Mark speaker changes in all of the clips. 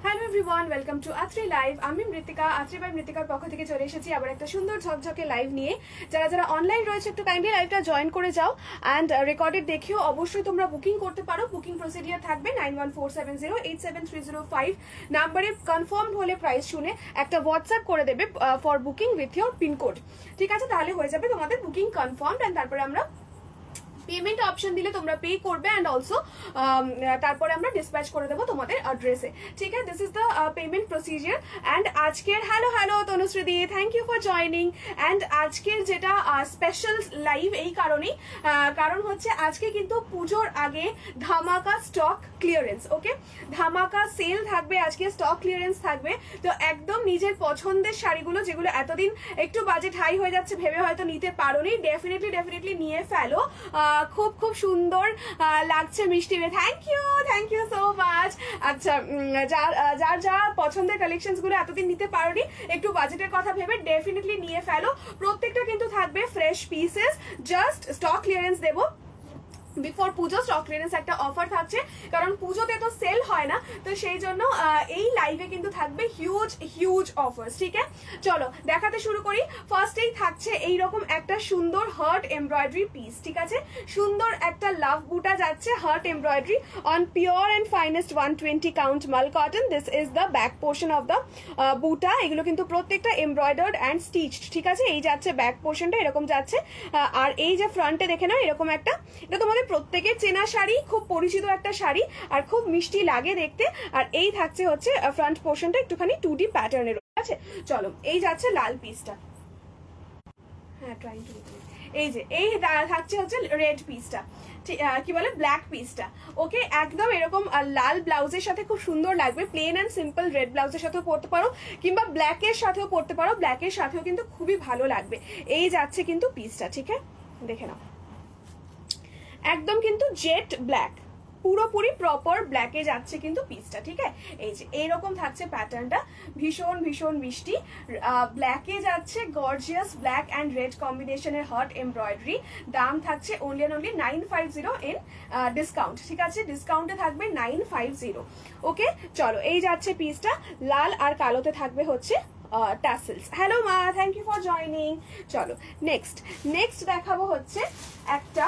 Speaker 1: Hello everyone, welcome to Atri live. আমি মৃত্তিকা, Atri by মৃত্তিকার পক্ষ থেকে চলে এসেছি আবার একটা সুন্দর ঝকঝকে লাইভ নিয়ে। যারা যারা অনলাইন রয়েছে একটু কাইন্ডলি লাইভটা জয়েন করে যাও অ্যান্ড রেকর্ডেড দেখেও অবশ্যই তোমরা বুকিং করতে পারো। বুকিং প্রসিডিয়ার থাকবে 9147087305 নাম্বারে। কনফার্ম হলে প্রাইস শুনে একটা হোয়াটসঅ্যাপ করে দেবে for booking with your pincode. ঠিক আছে, তাহলে হয়ে যাবে তোমাদের বুকিং কনফার্মড অ্যান্ড তারপরে আমরা পেমেন্ট অপশন দিলে তোমরা পে করবে অ্যান্ড অলসো তারপরে আমরা ডিসপ্যাচ করে দেবো তোমাদের অ্যাড্রেসে। ঠিক আছে, this is the payment procedure. And আজকের hello Tanushree di, thank you for joining. And আজকের যেটা স্পেশাল লাইভ এই কারণেই, কারণ হচ্ছে আজকে কিন্তু পুজোর আগে ধামাকা স্টক ক্লিয়ারেন্স। ওকে, ধামাকা সেল থাকবে আজকে, স্টক ক্লিয়ারেন্স থাকবে। তো একদম নিজের পছন্দের শাড়িগুলো যেগুলো এতদিন একটু বাজেট হাই হয়ে যাচ্ছে ভেবে হয়তো নিতে পারোনি, ডেফিনেটলি নিয়ে ফেলো। খুব সুন্দর লাগছে মিষ্টি। Thank you so much. আচ্ছা, যার যা পছন্দের কালেকশনস গুলো এতদিন নিতে পারোনি, একটু বাজেটের কথা ভেবে ডেফিনেটলি নিয়ে ফেলো। প্রত্যেকটা কিন্তু থাকবে fresh pieces, just stock clearance দেবো বিফোর পুজো। স্টক ক্লিয়ারেন্স একটা অফার থাকছে, কারণ পুজোতে তো সেল হয় না, তো সেই জন্য এই লাইভে কিন্তু থাকবে হিউজ অফার্স। ঠিক আছে, চলো দেখাতে শুরু করি। ফার্স্টেই থাকছে এইরকম একটা সুন্দর হার্ট এমব্রয়ডারি পিস। ঠিক আছে, সুন্দর একটা লাভ বুটা যাচ্ছে, heart embroidery on pure and finest 120 count মাল cotton. This is the back portion of the বুটা। এগুলো কিন্তু প্রত্যেকটা এমব্রয়ডার্ড অ্যান্ড স্টিচড। ঠিক আছে, এই যাচ্ছে ব্যাক পোর্শনটা, এরকম যাচ্ছে। আর এই যে ফ্রন্টে দেখে নাও এরকম একটা, এটা তোমাদের প্রত্যেকের চেনা শাড়ি, খুব পরিচিত একটা শাড়ি আর খুব মিষ্টি লাগে দেখতে। আর এই থাকছে হচ্ছে ফ্রন্ট পোর্শনটা একটুখানি 2D প্যাটার্নের। আছে, চলো এই যাচ্ছে লাল পিসটা। হ্যাঁ, এই যে এই থাকছে হচ্ছে রেড পিসটা, কি বলে ব্ল্যাক পিসটা। ওকে, একদম এরকম লাল ব্লাউজের সাথে খুব সুন্দর লাগবে। প্লেন অ্যান্ড সিম্পল রেড ব্লাউজের সাথেও পরতে পারো কিংবা ব্ল্যাকের সাথেও পরতে পারো, ব্ল্যাকের সাথেও কিন্তু খুবই ভালো লাগবে। এই যাচ্ছে কিন্তু পিসটা। ঠিক আছে, দেখে নাও একদম কিন্তু জেট ব্ল্যাক, পুরোপুরি প্রপার ব্ল্যাকে যাচ্ছে কিন্তু পিসটা। ঠিক আছে, এই যে এইরকম থাকছে প্যাটার্নটা, ভীষণ মিষ্টি ব্ল্যাকে যাচ্ছে, গর্জিয়াস ব্ল্যাক অ্যান্ড রেড কম্বিনেশনের হট এমব্রয়ডারি। দাম থাকছে অনলি 950 ইন ডিসকাউন্ট। ঠিক আছে, ডিসকাউন্টে থাকবে 950। ওকে, চলো এই যাচ্ছে পিসটা, লাল আর কালোতে থাকবে হচ্ছে টাসেলস। হ্যালো মা, থ্যাংক ইউ ফর জয়নিং। চলো নেক্সট দেখাবো হচ্ছে একটা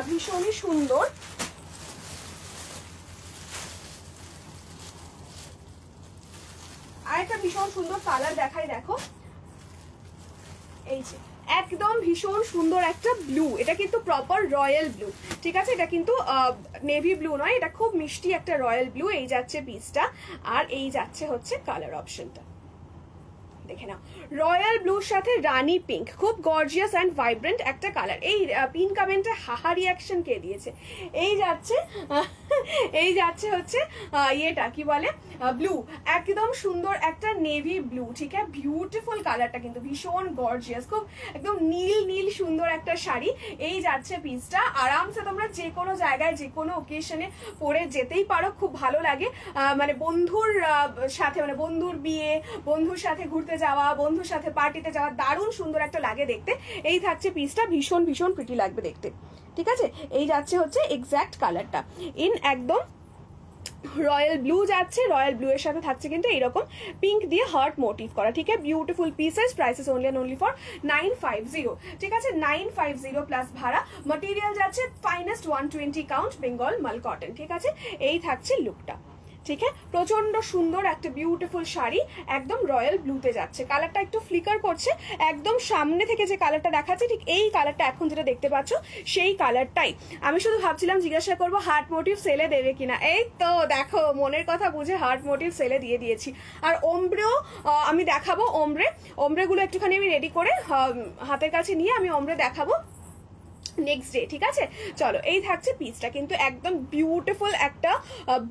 Speaker 1: ভীষণই সুন্দর, আর একটা ভীষণ সুন্দর কালার দেখাই। দেখো এই যে একদম ভীষণ সুন্দর একটা ব্লু, এটা কিন্তু প্রপার রয়্যাল ব্লু। ঠিক আছে, এটা কিন্তু নেভি ব্লু নয়, এটা খুব মিষ্টি একটা রয়্যাল ব্লু। এই যাচ্ছে পিসটা, আর এই যাচ্ছে হচ্ছে কালার অপশনটা, দেখে নাও রয়্যাল ব্লুর সাথে রানী পিঙ্ক, খুব গর্জিয়াস অ্যান্ড ভাইব্রেন্ট একটা কালার। এই পিন কমেন্টে হাহা রিয়াকশন কে দিয়েছে। এই যাচ্ছে হচ্ছে ইয়েটা কি বলে ব্লু, একদম সুন্দর একটা নেভি ব্লু। ঠিক আছে, বিউটিফুল কালারটা কিন্তু ভীষণ গর্জিয়াস, খুব একদম নীল সুন্দর একটা শাড়ি। এই যাচ্ছে পিসটা, আরামসে তোমরা যে কোনো জায়গায় যে কোনো ওকেশনে পরে যেতেই পারো, খুব ভালো লাগে। মানে বন্ধুর সাথে, মানে বন্ধুর বিয়ে, বন্ধুর সাথে ঘুরতে যাওয়া, বন্ধুর সাথে পার্টিতে যাওয়া, দারুণ সুন্দর একটা লাগে দেখতে। এই থাকছে পিসটা, ভীষণ প্রিটি লাগবে দেখতে। ঠিক আছে, এই যাচ্ছে হচ্ছে এক্স্যাক্ট কালারটা ইন একদম রয়্যাল ব্লু যাচ্ছে, রয়্যাল ব্লু এর সাথে থাকছে কিন্তু এরকম পিঙ্ক দিয়ে হার্ট মোটিভ করা। ঠিক আছে, beautiful pieces, prices only for 950। ঠিক আছে, 950 প্লাস ভাড়া। ম্যাটেরিয়াল যাচ্ছে ফাইনেস্ট 120 কাউন্ট বেঙ্গল মাল কটন। ঠিক আছে, এই থাকছে লুকটা। ঠিক আছে, প্রচন্ড সুন্দর একটা বিউটিফুল শাড়ি, একদম রয়্যাল ব্লুতে যাচ্ছে। কালারটা একটু ফ্লিকার করছে, একদম সামনে থেকে যে কালারটা দেখাচ্ছে ঠিক এই কালারটা এখন যেটা দেখতে পাচ্ছ সেই কালারটাই। আমি শুধু ভাবছিলাম জিজ্ঞাসা করবো হার্ট মোটিভ সেলে দেবে কিনা, এই তো দেখো মনের কথা বুঝে হার্ট মোটিভ সেলে দিয়ে দিয়েছি। আর ওমব্রেও আমি দেখাবো, ওমব্রেগুলো একটুখানি আমি রেডি করে হাতের কাছে নিয়ে আমি ওমব্রে দেখাবো নেক্সট ডে। ঠিক আছে, চলো এই থাকছে পিসটা, কিন্তু একদম বিউটিফুল একটা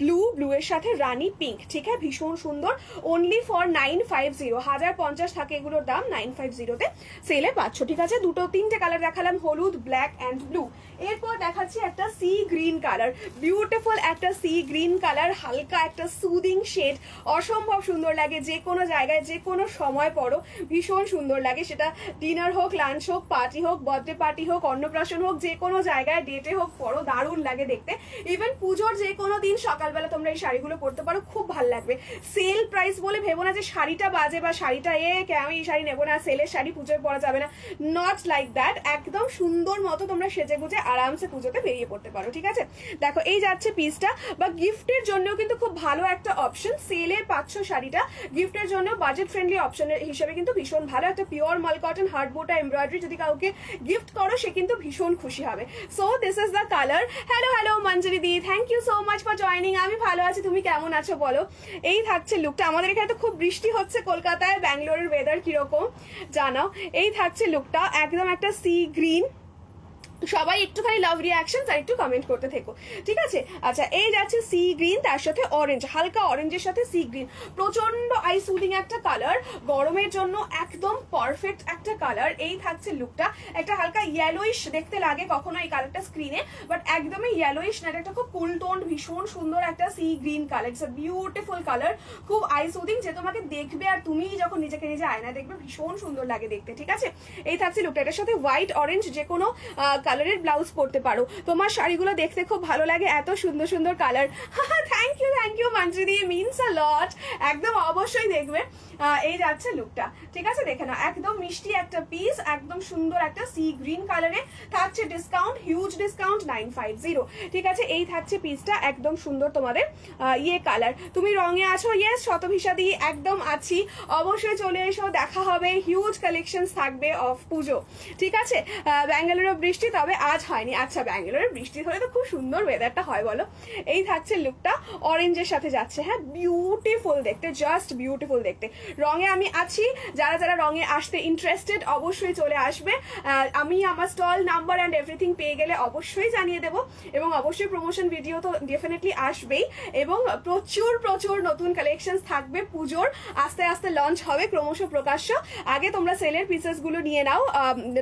Speaker 1: ব্লু এর সাথে রানী পিঙ্ক। ঠিক আছে, ভীষণ সুন্দর, অনলি ফর 950। 1050 থাকে এগুলোর দাম, 950-তে সেলে পাচ্ছ। ঠিক আছে, তিনটে কালার দেখালাম, হলুদ, ব্ল্যাক অ্যান্ড ব্লু। এরপর দেখাচ্ছি একটা সি গ্রিন কালার, বিউটিফুল একটা সি গ্রিন কালার, হালকা একটা সুদিং শেড, অসম্ভব সুন্দর লাগে। যে কোনো জায়গায় যে কোনো সময় পরো, ভীষণ সুন্দর লাগে। সেটা ডিনার হোক, লাঞ্চ হোক, পার্টি হোক, বার্থডে পার্টি হোক, অন্নপ্রাশন অকেশন হোক, যে কোনো জায়গায় ডেটে হোক পরো, দারুণ লাগে দেখতে। ইভেন পুজোর যে কোনো দিন সকালবেলা তোমরা এই শাড়িগুলো পরতে পারো, খুব ভালো লাগবে। সেল প্রাইস বলে ভেবো না যে শাড়িটা বাজে বা শাড়িটা আমি এই শাড়ি নেবো না, সেলের শাড়ি পুজোয় পরা যাবে না, নট লাইক দ্যাট। একদম সুন্দর মতো তোমরা সেজে গুজে আরামসে পুজোতে বেরিয়ে পড়তে পারো, ঠিক আছে। দেখো এই যাচ্ছে পিসটা, বা গিফটের জন্যও কিন্তু খুব ভালো একটা অপশন। সেলে পাচ্ছ শাড়িটা, গিফটের জন্য বাজেট ফ্রেন্ডলি অপশনের হিসেবে কিন্তু ভীষণ ভালো। একটা পিওর মাল কটন হার্ড বোটা এমব্রয়ডারি যদি কাউকে গিফট করো সে কিন্তু ভীষণ খুশি হবে। So this is the colour. Hello Manjuri দি, thank you so much for joining. আমি ভালো আছি, তুমি কেমন আছো বলো। এই থাকছে লুকটা। আমাদের এখানে তো খুব বৃষ্টি হচ্ছে কলকাতায়, ব্যাঙ্গালোরের ওয়েদার কিরকম জানাও। এই থাকছে লুকটা, একদম একটা সি গ্রিন। সবাই একটুখানি লাভ রিয়াকশন আর একটু কমেন্ট করতে থেকো, ঠিক আছে। আচ্ছা এই যাচ্ছে সি গ্রিন, তার সাথে অরেঞ্জ, হালকা অরেঞ্জের সাথে সি গ্রিন, প্রচন্ড আই সুদিং একটা কালার, গরমের জন্য একদম পারফেক্ট একটা কালার। এই থাকছে লুকটা, একটা হালকা ইয়েলোইশ দেখতে লাগে কখনো এই কালারটা স্ক্রিনে, বাট একদমই ইয়েলোইশ না, এটা খুব কুল টোন, ভীষণ সুন্দর একটা sea green colour. It's a beautiful colour, খুব আই সুদিং, যে তোমাকে দেখবে আর তুমি যখন নিজেকে নিজে আয়নায় দেখবে ভীষণ সুন্দর লাগে দেখতে, ঠিক আছে। এই থাকছে লুকটা, এটার সাথে হোয়াইট অরেঞ্জ যে কোনো কালারের ব্লাউজ পরতে পারো। তোমার শাড়িগুলো দেখতে খুব ভালো লাগে, এত সুন্দর সুন্দর colour. Thank you Manjuri, means a lot. একদম অবশ্যই দেখবে। এই যাচ্ছে লুকটা, ঠিক আছে, দেখে নাও, একদম মিষ্টি একটা পিস, একদম সুন্দর একটা সি গ্রিন কালারে। থাকছে ডিসকাউন্ট, হিউজ ডিসকাউন্ট 950, ঠিক আছে। এই থাকছে পিসটা, একদম সুন্দর তোমাদের ইয়ে কালার। তুমি রঙে আছো? ইয়েস শতভিষা দি, একদম আছি, অবশ্যই চলে এসো, দেখা হবে। হিউজ কালেকশন থাকবে অফ পুজো, ঠিক আছে। ব্যাঙ্গালোরের বৃষ্টি, তবে আজ হয়নি। আচ্ছা ব্যাঙ্গালোরের বৃষ্টি হলে তো খুব সুন্দর ওয়েদারটা হয় বলো। এই থাকছে লুকটা, অরেঞ্জের সাথে যাচ্ছে, হ্যাঁ বিউটিফুল দেখতে, জাস্ট বিউটিফুল দেখতে। রঙে আমি আছি, যারা যারা রঙে আসতে ইন্টারেস্টেড অবশ্যই চলে আসবে। আমি আমার স্টল নাম্বার অ্যান্ড এভরিথিং পেয়ে গেলে অবশ্যই জানিয়ে দেবো, এবং অবশ্যই প্রমোশন ভিডিও তো ডেফিনেটলি আসবেই, এবং প্রচুর প্রচুর নতুন কালেকশন থাকবে পুজোর, আস্তে আস্তে লঞ্চ হবে ক্রমশ প্রকাশ্য। আগে তোমরা সেলের পিসেস গুলো নিয়ে নাও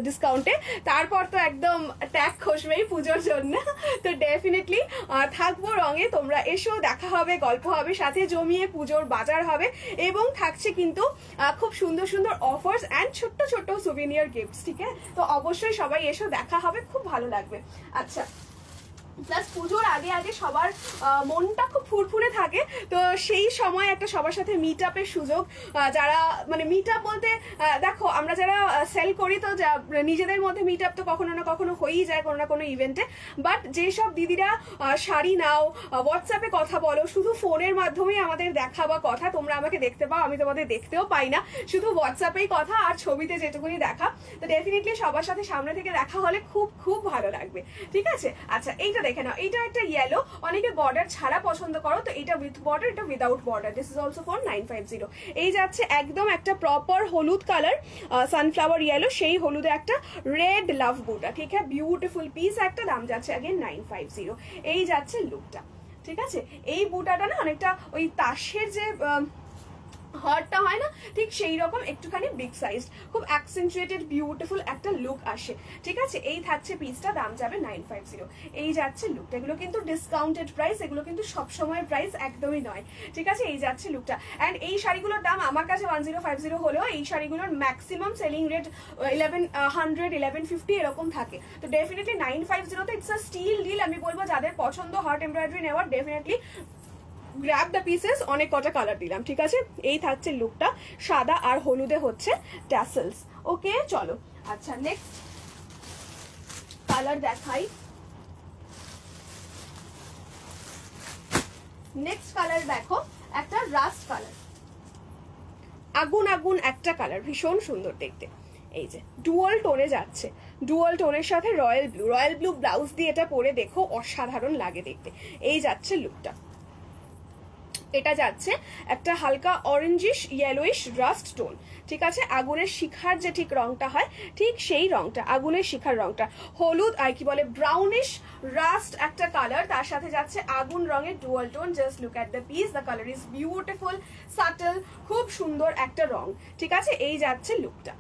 Speaker 1: ডিসকাউন্টে, তারপর তো একদম ট্যাগ খসবেই পুজোর জন্য। তো ডেফিনেটলি থাকবো রঙে, তোমরা এসো, দেখা হবে, গল্প হবে, সাথে জমিয়ে পুজোর বাজার হবে, এবং থাকছে কিন্তু খুব সুন্দর সুন্দর অফার্স অ্যান্ড ছোট্ট ছোট্ট সুভিনিয়ার গিফটস, ঠিক আছে। তো অবশ্যই সবাই এসো, দেখা হবে, খুব ভালো লাগবে। আচ্ছা প্লাস পুজোর আগে আগে সবার মনটা খুব ফুরফুরে থাকে, তো সেই সময় একটা সবার সাথে মিট আপের সুযোগ। যারা মানে মিট আপ বলতে দেখো আমরা যারা সেল করি তো নিজেদের মধ্যে মিট আপ তো কখনো না কখনো হয়েই যায় কোনো না কোনো ইভেন্টে, বাট যেসব দিদিরা শাড়ি নাও, হোয়াটসঅ্যাপে কথা বলো, শুধু ফোনের মাধ্যমেই আমাদের দেখা বা কথা, তোমরা আমাকে দেখতে পাও, আমি তোমাদের দেখতেও পাই না, শুধু হোয়াটসঅ্যাপেই কথা আর ছবিতে যেটুকুনি দেখা। তো ডেফিনেটলি সবার সাথে সামনে থেকে দেখা হলে খুব খুব ভালো লাগবে, ঠিক আছে। আচ্ছা এইটা দেখে নাও, এইটা একটা ইয়েলো, অনেকে বর্ডার ছাড়া পছন্দ করো, তো এটা উইথ বর্ডার, এটা without border. This is also for 950। এই যাচ্ছে একদম একটা প্রপার হলুদ কালার, সানফ্লাওয়ার ইয়েলো, সেই হলুদে একটা রেড লাভ বুটা, ঠিক আছে, বিউটিফুল পিস একটা, দাম যাচ্ছে আগে 950। এই যাচ্ছে লুকটা, ঠিক আছে। এই বুটাটা না অনেকটা ওই তাসের যে হারটা হয় না, ঠিক সেই রকম একটুখানি বিগ সাইজ, খুব অ্যাকসেন্টুয়েটেড বিউটিফুল একটা লুক আসে, ঠিক আছে। এই থাকছে পিসটা, দাম যাবে 950। এই যাচ্ছে লুকটা, এগুলো কিন্তু ডিসকাউন্টেড প্রাইস, এগুলো কিন্তু সবসময় প্রাইস একদমই নয়, ঠিক আছে। এই যাচ্ছে লুকটা, অ্যান্ড এই শাড়িগুলোর দাম আমার কাছে 1050 হলেও এই শাড়িগুলোর ম্যাক্সিমাম সেলিং রেট 1100 1150 এরকম থাকে। তো definitely 950 it's a steal deal. আমি বলবো যাদের পছন্দ হার্ট এমব্রয়ডারি নেওয়ার, ডেফিনেটলি গ্র্যাব দ্য পিসেস। অনেক কটা কালার দিলাম, ঠিক আছে। এই থাকছে লুকটা, সাদা আর হলুদে হচ্ছে ট্যাসেলস, ওকে চলো। আচ্ছা নেক্সট কালার দেখাই, নেক্সট কালার দেখো, একটা রাস্ট কালার, আগুন আগুন একটা কালার, ভীষণ সুন্দর দেখতে। এই যে ডুয়াল টোনে যাচ্ছে, ডুয়াল টোনের সাথে রয়্যাল ব্লু ব্লাউজ দিয়ে এটা পরে দেখো, অসাধারণ লাগে দেখতে। এই যাচ্ছে লুকটা, এটা যাচ্ছে একটা হালকা অরেঞ্জিশ ইয়েলোইশ রাস্ট টোন, ঠিক আছে। আগুনের শিখার যে ঠিক রংটা হয়, ঠিক সেই রংটা, আগুনের শিখার রংটা, হলুদ আর কি বলে ব্রাউনিশ রাস্ট একটা কালার, তার সাথে যাচ্ছে আগুন রঙের dual tone. Just look at the piece, the colour is beautiful, subtle, খুব সুন্দর একটা রং, ঠিক আছে। এই যাচ্ছে লুকটা,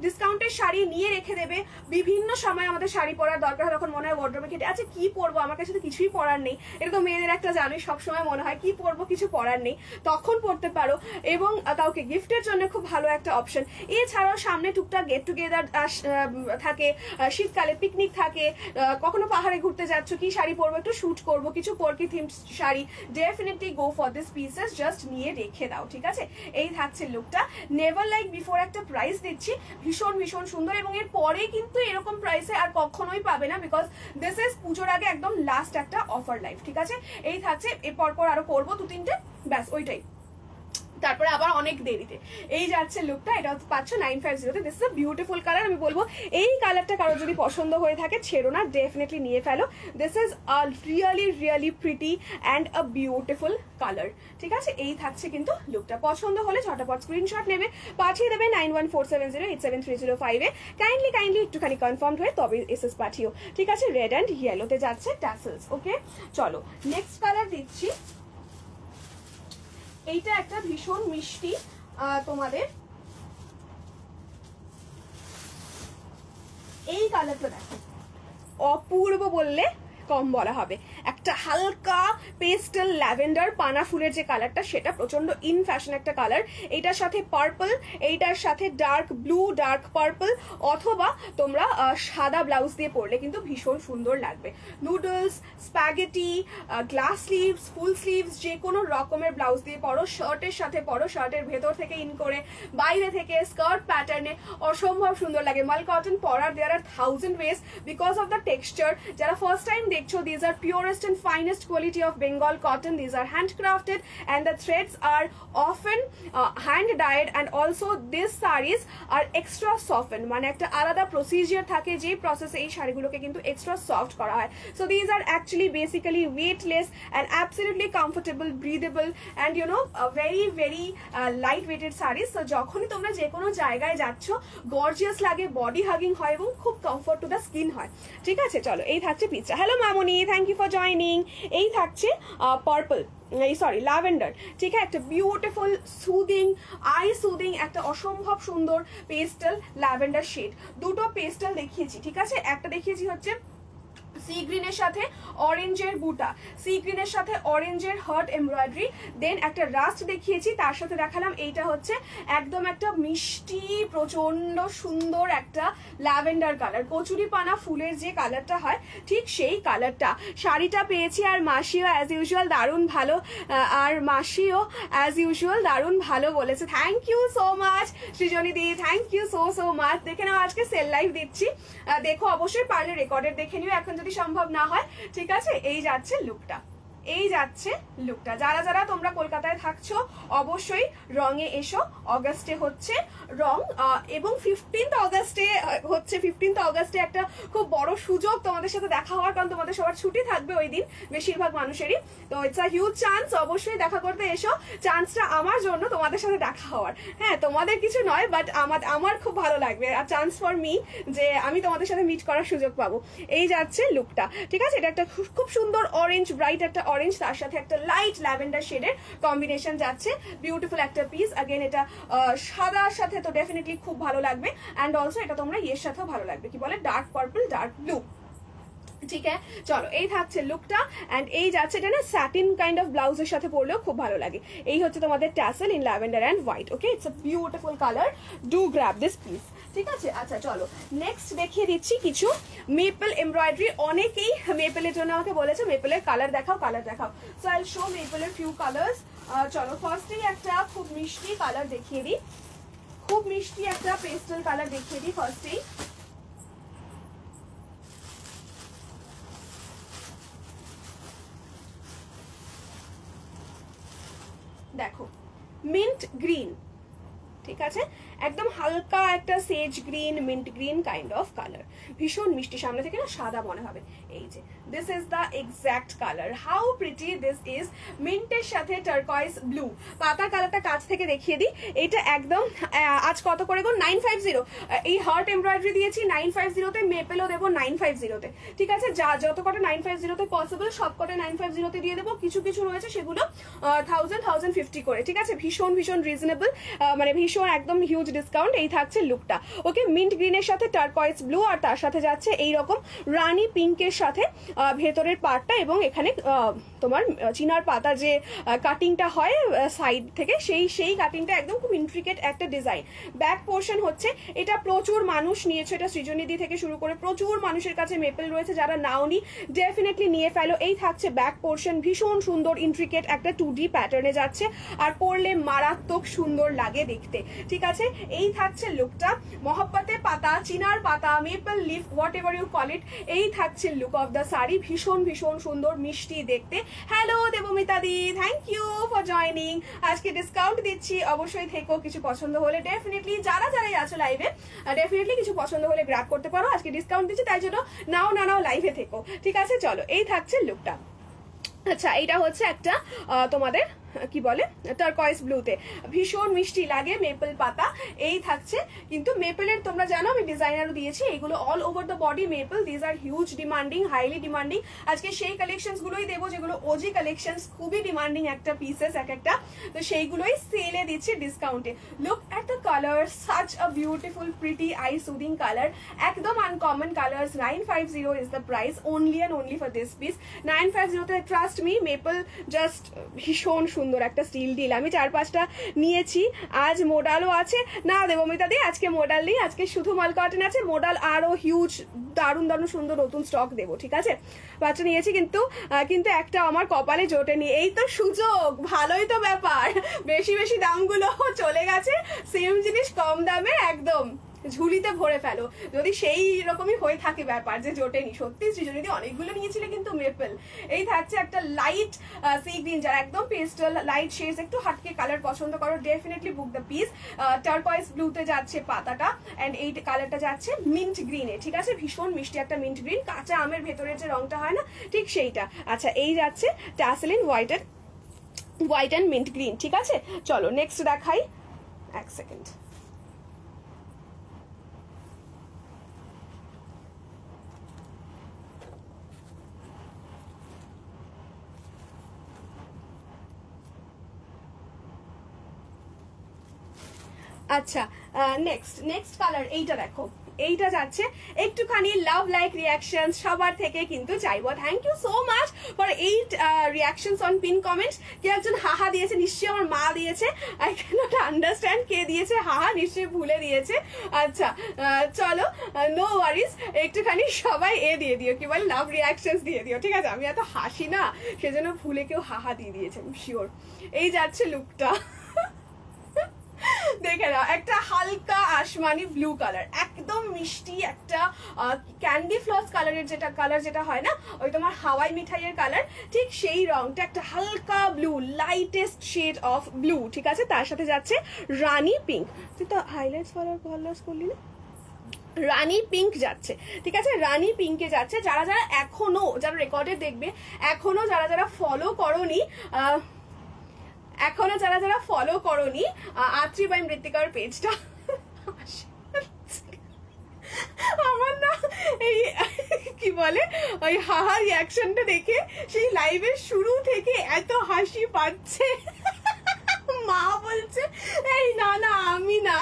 Speaker 1: ডিসকাউন্টের শাড়ি নিয়ে রেখে দেবে। বিভিন্ন সময় আমাদের শাড়ি পরার দরকার হয়, তখন মনে হয় ওয়ার্ড্রোবে কেটে আচ্ছা কি পরবো, আমার কাছে তো কিছুই পরার নেই, এটা তো মেয়েদের একটা জানোই সবসময় মনে হয় কি পরবো, কিছু পরার নেই, তখন পরতে পারো। এবং কাউকে গিফটের জন্য খুব ভালো একটা অপশন। এছাড়াও সামনে টুকটাক গেট টুগেদার থাকে, শীতকালে পিকনিক থাকে, কখনো পাহাড়ে ঘুরতে যাচ্ছ, কি শাড়ি পরবো, একটু শুট করবো, কিছু পরকি theme sari, definitely go for this pieces, just নিয়ে রেখে দাও, ঠিক আছে। এই থাকছে লুকটা। নেভার লাইক বিফোর একটা প্রাইস দিচ্ছি, ভীষণ ভীষণ সুন্দর, এবং এর পরে কিন্তু এরকম প্রাইসে আর কখনোই পাবে না, বিকজ দিস ইজ পুজোর আগে একদম লাস্ট একটা অফার লাইফ, ঠিক আছে। এই থাকছে, এর পর আরো করবো 2-3টে, ব্যাস ওইটাই, তারপরে আবার অনেক দেরিতে। এই যাচ্ছে লুকটা, এটা পাচ্ছ 950-তে। This is a beautiful colour. আমি বলবো এই কালারটা কারো যদি পছন্দ হয়ে থাকে ছেড়ো না, ডেফিনেটলি নিয়ে ফেলো। This is a really pretty and a beautiful colour, ঠিক আছে। এই থাকছে কিন্তু লুকটা, পছন্দ হলে ঝটাপট স্ক্রিনশট নেবে, পাঠিয়ে দেবে 9147087305-এ। কাইন্ডলি একটুখানি কনফার্মড হয়ে তবে এসএস পাঠিও, ঠিক আছে। রেড অ্যান্ড ইয়েলোতে যাচ্ছে ট্যাসেলস। ওকে, চলো নেক্সট কালার দিচ্ছি। এইটা একটা ভীষণ মিষ্টি তোমাদের এই কালারটা দেখো, অপূর্ব বললে কম বলা হবে। একটা হালকা পেস্টেল ল্যাভেন্ডার পানা ফুলের যে কালারটা, সেটা প্রচন্ড ইন ফ্যাশন একটা কালার। এইটার সাথে পার্পল, এইটার সাথে ডার্ক ব্লু, ডার্ক পার্পল, অথবা তোমরা সাদা ব্লাউজ দিয়ে পরলে কিন্তু ভীষণ সুন্দর লাগবে। নুডলস, স্প্যাগেটি, গ্লাস স্লিভস, ফুল স্লিভস, যে কোনো রকমের ব্লাউজ দিয়ে পরো, শার্টের সাথে পরো, শার্টের ভেতর থেকে ইন করে, বাইরে থেকে স্কার্ট প্যাটার্নে, অসম্ভব সুন্দর লাগে। মাল কটন পরার দেয়ার আর 1000 ways because of the texture. যারা ফার্স্ট টাইম দেখছো, these are purest and finest quality of Bengal cotton. These are handcrafted and the threads are often hand dyed, and also these sarees are extra softened, মানে একটা আলাদা procedure থাকে যে প্রসেসে এই শাড়িগুলোকে কিন্তু এক্সট্রা সফট করা হয়। So these are actually basically weightless and absolutely comfortable, breathable and you know very light weighted sarees. So যখনই তোমরা যে কোনো জায়গায় যাচ্ছ গর্জিয়াস লাগে, বডি হাগিং হয় এবং খুব কমফর্ট টু দ্য স্কিন হয়, ঠিক আছে। চলো এই থাকছে পিচটা। হ্যালো মামনি, থ্যাংক ইউ ফর জয়নিং। এই থাকছে পার্পল, সরি ল্যাভেন্ডার, ঠিক আছে। একটা বিউটিফুল সুদিং, আই সুদিং, একটা অসম্ভব সুন্দর পেস্টেল ল্যাভেন্ডার শেড। দুটো পেস্টেল দেখিয়েছি, ঠিক আছে। একটা দেখিয়েছি হচ্ছে সি গ্রিনের সাথে অরেঞ্জের বুটা, সি গ্রিনের সাথে অরেঞ্জের হার্ট এমব্রয়ডারি, দেন একটা রাস্ট দেখিয়েছি, তার সাথে দেখালাম এইটা হচ্ছে একদম একটা মিষ্টি প্রচন্ড সুন্দর একটা ল্যাভেন্ডার কালার, কচুরি পানা ফুলের যে কালারটা হয় ঠিক সেই কালারটা। শাড়িটা পেয়েছি আর মাসিও অ্যাজ ইউজুয়াল দারুণ ভালো, আর মাসিও অ্যাজ ইউজুয়াল দারুণ ভালো বলেছে। Thank you so much Srijani di, thank you so much. দেখে নাও আজকে সেল লাইভ দিচ্ছি, দেখো অবশ্যই, পারলে রেকর্ডেড দেখে নিও এখন যদি সম্ভব না হয়, ঠিক আছে। এই যাচ্ছে লুকটা, এই যাচ্ছে লুকটা। যারা যারা তোমরা কলকাতায় থাকছো অবশ্যই রঙে এসো। অগাস্টে হচ্ছে রং, এবং 15th অগাস্টে হচ্ছে, 15th অগাস্টে একটা খুব বড় সুযোগ তোমাদের সাথে দেখা হওয়ার, কারণ তোমাদের সবার ছুটি থাকবে ওই দিন বেশিরভাগ মানুষেরই। তো ইটস আ হিউজ চান্স, অবশ্যই দেখা করতে এসো। চান্সটা আমার জন্য তোমাদের সাথে দেখা হওয়ার, হ্যাঁ তোমাদের কিছু নয়, বাট আমার খুব ভালো লাগবে, আর চান্স ফর মি যে আমি তোমাদের সাথে মিট করার সুযোগ পাবো। এই যাচ্ছে লুকটা, ঠিক আছে। এটা একটা খুব সুন্দর অরেঞ্জ, ব্রাইট একটা অরেঞ্জ, তার সাথে একটা লাইট ল্যাভেন্ডার শেডের কম্বিনেশন যাচ্ছে, বিউটিফুল একটা পিস। अगेन এটা সাদার সাথে তো ডেফিনেটলি খুব ভালো লাগবে, অ্যান্ড অলসো এটা তোমরা ইয়ের সাথেও ভালো লাগবে, কি বলে ডার্ক পার্পল, ডার্ক ব্লু, ঠিক আছে। চলো এই থাকছে লুকটা, অ্যান্ড এই যাচ্ছে এটা না স্যাটিন কাইন্ড অফ ব্লাউজের সাথে পরলেও খুব ভালো লাগে। এই হচ্ছে তোমাদের tassel in lavender and white. Okay, it's a beautiful colour, do grab this please, ঠিক আছে। আচ্ছা চলো নেক্সট দেখিয়ে দিচ্ছি কিছু মেপল এমব্রয়ডারি। অনেকেই মেপলের জন্য আমাকে বলেছে মেপলের কালার দেখাও, কালার দেখাও। সো আই শো মেপলের ফিউ কালার্স। চলো ফার্স্টেই একটা খুব মিষ্টি কালার দেখিয়ে দিই, খুব মিষ্টি একটা পেস্টেল কালার দেখিয়ে দিই ফার্স্টেই। দেখো মিন্ট গ্রিন, ঠিক আছে, একদম হালকা একটা sage green, mint green kind of colour, ভীষণ মিষ্টি, সামনে থেকে না সাদা মনে হবে। এই যে this is the exact colour, how pretty this is. মিন্টের সাথে টার্কয়েজ ব্লু, পাতার কালারটা কাছ থেকে দেখিয়ে দিই। এটা একদম আজ কত করে গো, 950। এই হার্ট এমব্রয়ডারি দিয়েছি 950-তে, মেপেলও দেবো 950-তে, ঠিক আছে। যা যত কটা 950-তে পসিবল সব কটা 950-তে দিয়ে দেবো। কিছু কিছু রয়েছে সেগুলো 1000-1050 করে, ঠিক আছে। ভীষণ ভীষণ রিজনেবল, মানে ভীষণ একদম হিউজ ডিসকাউন্ট। এই থাকছে লুকটা, ওকে। মিন্ট গ্রিনের সাথে টার্কয়েজ ব্লু, আর তার সাথে যাচ্ছে এইরকম রানী পিঙ্কের সাথে ভেতরের পার্টটা, এবং এখানে তোমার চিনার পাতা যে কাটিংটা হয় সাইড থেকে, সেই কাটিংটা একদম খুব ইন্ট্রিকেট একটা ডিজাইন। ব্যাক পোর্শন হচ্ছে, এটা প্রচুর মানুষ নিয়েছে, এটা সৃজনীদি থেকে শুরু করে প্রচুর মানুষের কাছে মেপেল রয়েছে, যারা নাওনি ডেফিনেটলি নিয়ে ফেলো। এই থাকছে ব্যাক পোর্শন, ভীষণ সুন্দর ইন্ট্রিকেট একটা 2D প্যাটার্নে যাচ্ছে, আর পরলে মারাত্মক সুন্দর লাগে দেখতে, ঠিক আছে। এই থাকছে লুকটা, মহব্বতে পাতা, চিনার পাতা, maple leaf, whatever you call it, এই থাকছে লুক অফ দ্য শাড়ি। ভীষণ ভীষণ সুন্দর, মিষ্টি দেখতে। Hello Debmita di, thank you for joining. আজকে ডিসকাউন্ট দিচ্ছি, অবশ্যই থেকো। কিছু পছন্দ হলে ডেফিনেটলি, যারাই আছো লাইভে, ডেফিনেটলি কিছু পছন্দ হলে গ্র্যাব করতে পারো। আজকে ডিসকাউন্ট দিচ্ছি, তাই জন্য নাও লাইভে থেকো, ঠিক আছে। চলো, এই থাকছে লুকটা। আচ্ছা, এইটা হচ্ছে একটা তোমাদের কি বলে টার্কয়েজ ব্লুতে, ভীষণ মিষ্টি লাগে, মেপল পাতা। এই থাকছে, কিন্তু মেপলের তোমরা জানো আমি ডিজাইনারও দিয়েছি, এইগুলো all over the body maple. These are huge demanding, highly demanding. আজকে সেই কালেকশনস গুলোই দেবো যেগুলো ওজি কালেকশনস, খুবই ডিমান্ডিং একটা পিসেস এক একটা, তো সেইগুলোই সেলে দিচ্ছি ডিসকাউন্টে। Look at the colour, such a beautiful pretty eye soothing colour, একদম uncommon colours. 950 is the price, only and only for this piece. 950-তে ট্রাস্ট মি, মেপল জাস্ট ভীষণ সুন্দর একটা স্টিল ডিল। আমি 4-5টা নিয়েছি, আজ মোডালও আছে না দেবমিতা দি, আজকে মোডাল নেই, আজকে শুধু মাল কটন আছে। মোডাল আরো হিউজ দারুণ দারুণ সুন্দর নতুন স্টক দেবো, ঠিক আছে। বাচ্চা নিয়েছি, কিন্তু একটা আমার কপালে জোটেনি। এই তো সুযোগ, ভালোই তো ব্যাপার, বেশি বেশি দামগুলো চলে গেছে, সেম জিনিস কম দামে একদম ঝুলিতে ভরে ফেলো। যদি সেই রকমই হয়ে থাকে ব্যাপার যে জোটেনি, সত্যি সৃজনীদি অনেকগুলো নিয়েছিলে কিন্তু মেপল। এই থাকছে একটা লাইট সি গ্রিন, যারা একদম পেস্টাল লাইট শেডস, একটু হাটকে কালার পছন্দ করো, ডেফিনেটলি বুক দ্য পিস। টার্কয়েজ ব্লুতে যাচ্ছে পাতাটা, অ্যান্ড এই কালারটা যাচ্ছে মিন্ট গ্রিনে, ঠিক আছে। ভীষণ মিষ্টি একটা মিন্ট গ্রিন, কাঁচা আমের ভেতরের যে রংটা হয় না, ঠিক সেইটা। আচ্ছা, এই যাচ্ছে ট্যাসেলিন হোয়াইট অ্যান্ড মিন্ট গ্রিন, ঠিক আছে। চলো নেক্সট দেখাই, এক সেকেন্ড। আচ্ছা, নেক্সট কালার এইটা দেখো, এইটা যাচ্ছে একটুখানি লাভ লাইক রিয়াকশন সবার থেকে কিন্তু চাইবো। Thank you so much for 8 reactions on pin comments. কে একজন হাহা দিয়েছে, নিশ্চয়ই আমার মা দিয়েছে, আই ক্যানট আন্ডারস্ট্যান্ড কে দিয়েছে হাহা, নিশ্চয়ই ভুলে দিয়েছে। আচ্ছা চলো, নো ওয়ারিজ, একটুখানি সবাই দিয়ে দিও, কি বলে লাভ রিয়াকশনস দিয়ে দিও, ঠিক আছে। আমি এত হাসি না, সেজন্য ভুলে কেউ হাহা দিয়ে দিয়েছে, শিওর। এই যাচ্ছে লুকটা, দেখে নাও, একটা হালকা আসমানি ব্লু কালার, একদম মিষ্টি একটা ক্যান্ডি ফ্লস কালারের কালার যেটা হয় না, ওই তোমার হাওয়াই মিঠাইয়ের কালার, ঠিক সেই রংটা, একটা হালকা blue, lightest shade of blue, ঠিক আছে। তার সাথে যাচ্ছে রানী পিঙ্ক। তুই তো হাইলাইটস কালার করলি না, রানী পিঙ্ক যাচ্ছে, ঠিক আছে। রানী পিঙ্কে যাচ্ছে। যারা এখনো, যারা রেকর্ডে দেখবে, এখনো যারা ফলো করোনি, আত্রি বাই মৃত্তিকার পেজটা, আমার না এই কি বলে ওই হাহা রিয়াকশনটা দেখে সেই লাইভের শুরু থেকে এত হাসি পাচ্ছে, মা বলছে এই না আমি না,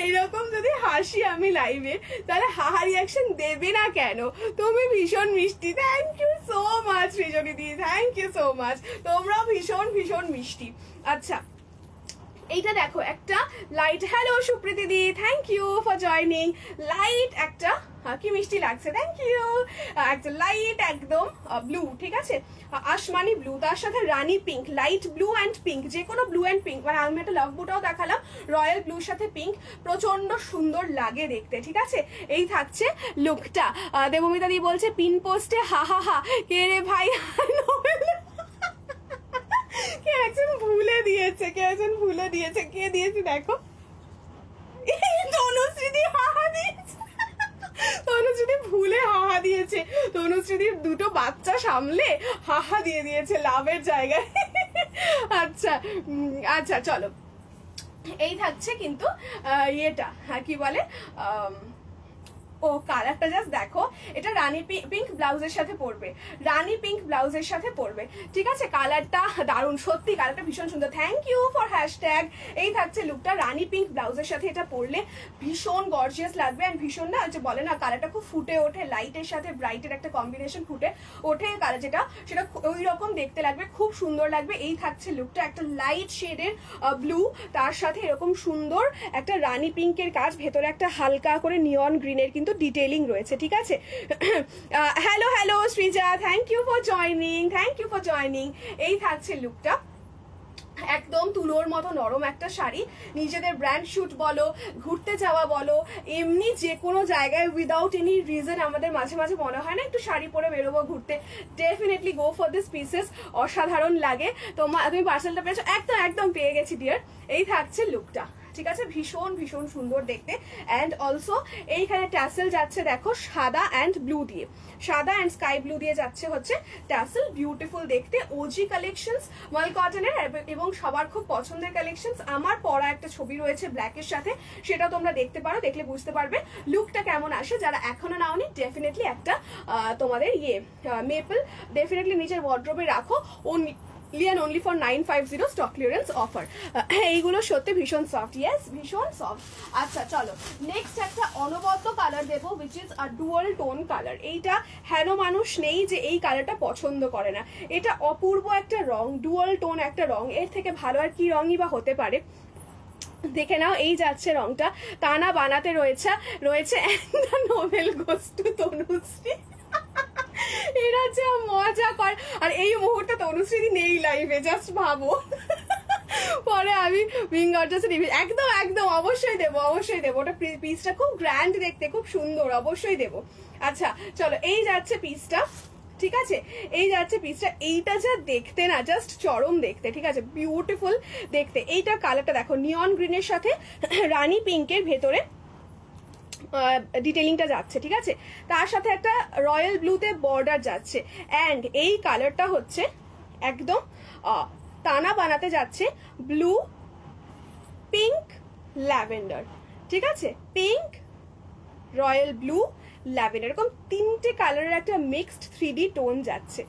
Speaker 1: এইরকম যদি হাসি আমি লাইভে, তাহলে হাহা রিয়াকশন দেবে না কেন? তুমি ভীষণ মিষ্টি, থ্যাংক ইউ সো মাচ সৃজনীদি, থ্যাংক ইউ সো মাচ, তোমরাও ভীষণ ভীষণ মিষ্টি। আচ্ছা, এইটা দেখো একটা light, hello Supriti di, thank you for joining. Light একটা, কি মিষ্টি লাগছে, থ্যাংক ইউ। একটা লাইট একদম ব্লু, ঠিক আছে, আসমানি ব্লু, তার সাথে রানী pink, light blue and pink, যে কোনো ব্লু অ্যান্ড পিঙ্ক, মানে আমি একটা লাভ বুটাও দেখালাম, রয়্যাল ব্লুর সাথে পিঙ্ক, প্রচন্ড সুন্দর লাগে দেখতে, ঠিক আছে। এই থাকছে লুকটা। দেবমিতা দি বলছে পিন পোস্টে হা হা হা, কে রে ভাই, কে একজন ভুলে দিয়েছে, কে দিয়েছে দেখো, তনুশ্রী দি হাহা দিয়েছে, তনুশ্রীদির দুটো বাচ্চা সামলে হাহা দিয়ে দিয়েছে লাভের জায়গায়। আচ্ছা আচ্ছা চলো, এই থাকছে কিন্তু ইয়েটা কি বলে, ও কালারটা জাস্ট দেখো, এটা রানী পিঙ্ক ব্লাউজের সাথে পরবে, রানী পিঙ্ক ব্লাউজের সাথে পরবে, ঠিক আছে? কালারটা দারুণ, সত্যি কালারটা ভীষণ সুন্দর। Thank you for hashtag. এই থাকছে লুকটা, রানী পিঙ্ক ব্লাউজের সাথে এটা পরলে ভীষণ গর্জিয়াস লাগবে। অ্যান্ড ভীষণ না যে বলে না কালারটা খুব ফুটে ওঠে, লাইটের সাথে ব্রাইটের একটা কম্বিনেশন ফুটে ওঠে কালার যেটা, সেটা ওই রকম দেখতে লাগবে, খুব সুন্দর লাগবে। এই থাকছে লুকটা, একটা লাইট শেডের ব্লু, তার সাথে এরকম সুন্দর একটা রানী পিঙ্কের কাজ, ভেতরে একটা হালকা করে নিয়ন গ্রিনের কিন্তু ডিটেইলিং রয়েছে, ঠিক আছে? Hello hello Srija, thank you for joining, thank you for joining. এই থাকছে লুকটা, একদম তুলোর মতো নরম একটা শাড়ি, নিজেদের ব্র্যান্ড শুট বলো, ঘুরতে যাওয়া বলো, এমনি যে কোনো জায়গায় উইদাউট এনি রিজন আমাদের মাঝে মাঝে মনে হয় না একটু শাড়ি পরে বেরোবো ঘুরতে, definitely go for this pieces, অসাধারণ লাগে। তুমি পার্সেলটা পেয়েছো? একদম একদম পেয়ে গেছি ডিয়ার। এই থাকছে লুকটা, ঠিক আছে? ভীষণ ভীষণ সুন্দর দেখতে। অ্যান্ড অলসো এইখানে ট্যাসেল যাচ্ছে দেখো সাদা অ্যান্ড ব্লু দিয়ে, সাদা অ্যান্ড স্কাই ব্লু দিয়ে যাচ্ছে হচ্ছে ট্যাসেল, বিউটিফুল দেখতে। ওজি কালেকশনস মাল কটনের এবং সবার খুব পছন্দের কালেকশনস। আমার পরা একটা ছবি রয়েছে ব্ল্যাকের সাথে, সেটা তোমরা দেখতে পারো, দেখলে বুঝতে পারবে লুকটা কেমন আসে। যারা এখনো নাওনি ডেফিনেটলি একটা তোমাদের মেপল ডেফিনেটলি নিজের ওয়ার্ড্রোবে রাখো, only for 950 stock clearance offer. এইগুলো সত্যি ভীষণ সফট, ইয়েস ভীষণ সফট। আচ্ছা চলো, নেক্সট একটা অনবদ্য কালার দেবো, which is a dual tone colour. এইটা হেন মানুষ নেই যে এই কালারটা পছন্দ করে না, এটা অপূর্ব একটা রং, ডুয়াল টোন একটা রং, এর থেকে ভালো আর কি রঙই বা হতে পারে। দেখে নাও, এই যাচ্ছে রংটা, টানা বানাতে রয়েছে নোবেল গোস টু তনুশ্রী। এরা যা মজা কর, আর এই মুহূর্তে তনুশ্রী নেই লাইভে, জাস্ট ভাবো। পরে আমি একদম একদম অবশ্যই দেবো, অবশ্যই দেবো। ওটা পিসটা খুব গ্র্যান্ড দেখতে, খুব সুন্দর, অবশ্যই দেবো। আচ্ছা চলো, এই যাচ্ছে পিসটা, ঠিক আছে? এই যাচ্ছে পিসটা, এইটা যা দেখতে না জাস্ট চরম দেখতে, ঠিক আছে? বিউটিফুল দেখতে। এইটার কালারটা দেখো, নিয়ন গ্রিনের সাথে রানী পিঙ্কের ভেতরে ডিটেলিংটা যাচ্ছে, ঠিক আছে? তার সাথে একটা রয়্যাল ব্লুতে বর্ডার যাচ্ছে। অ্যান্ড এই কালারটা হচ্ছে একদম টানা বানাতে যাচ্ছে ব্লু, পিঙ্ক, ল্যাভেন্ডার, ঠিক আছে? পিঙ্ক, রয়্যাল ব্লু, ল্যাভেন্ডার, এরকম তিনটে কালারের একটা মিক্সড 3D টোন যাচ্ছে।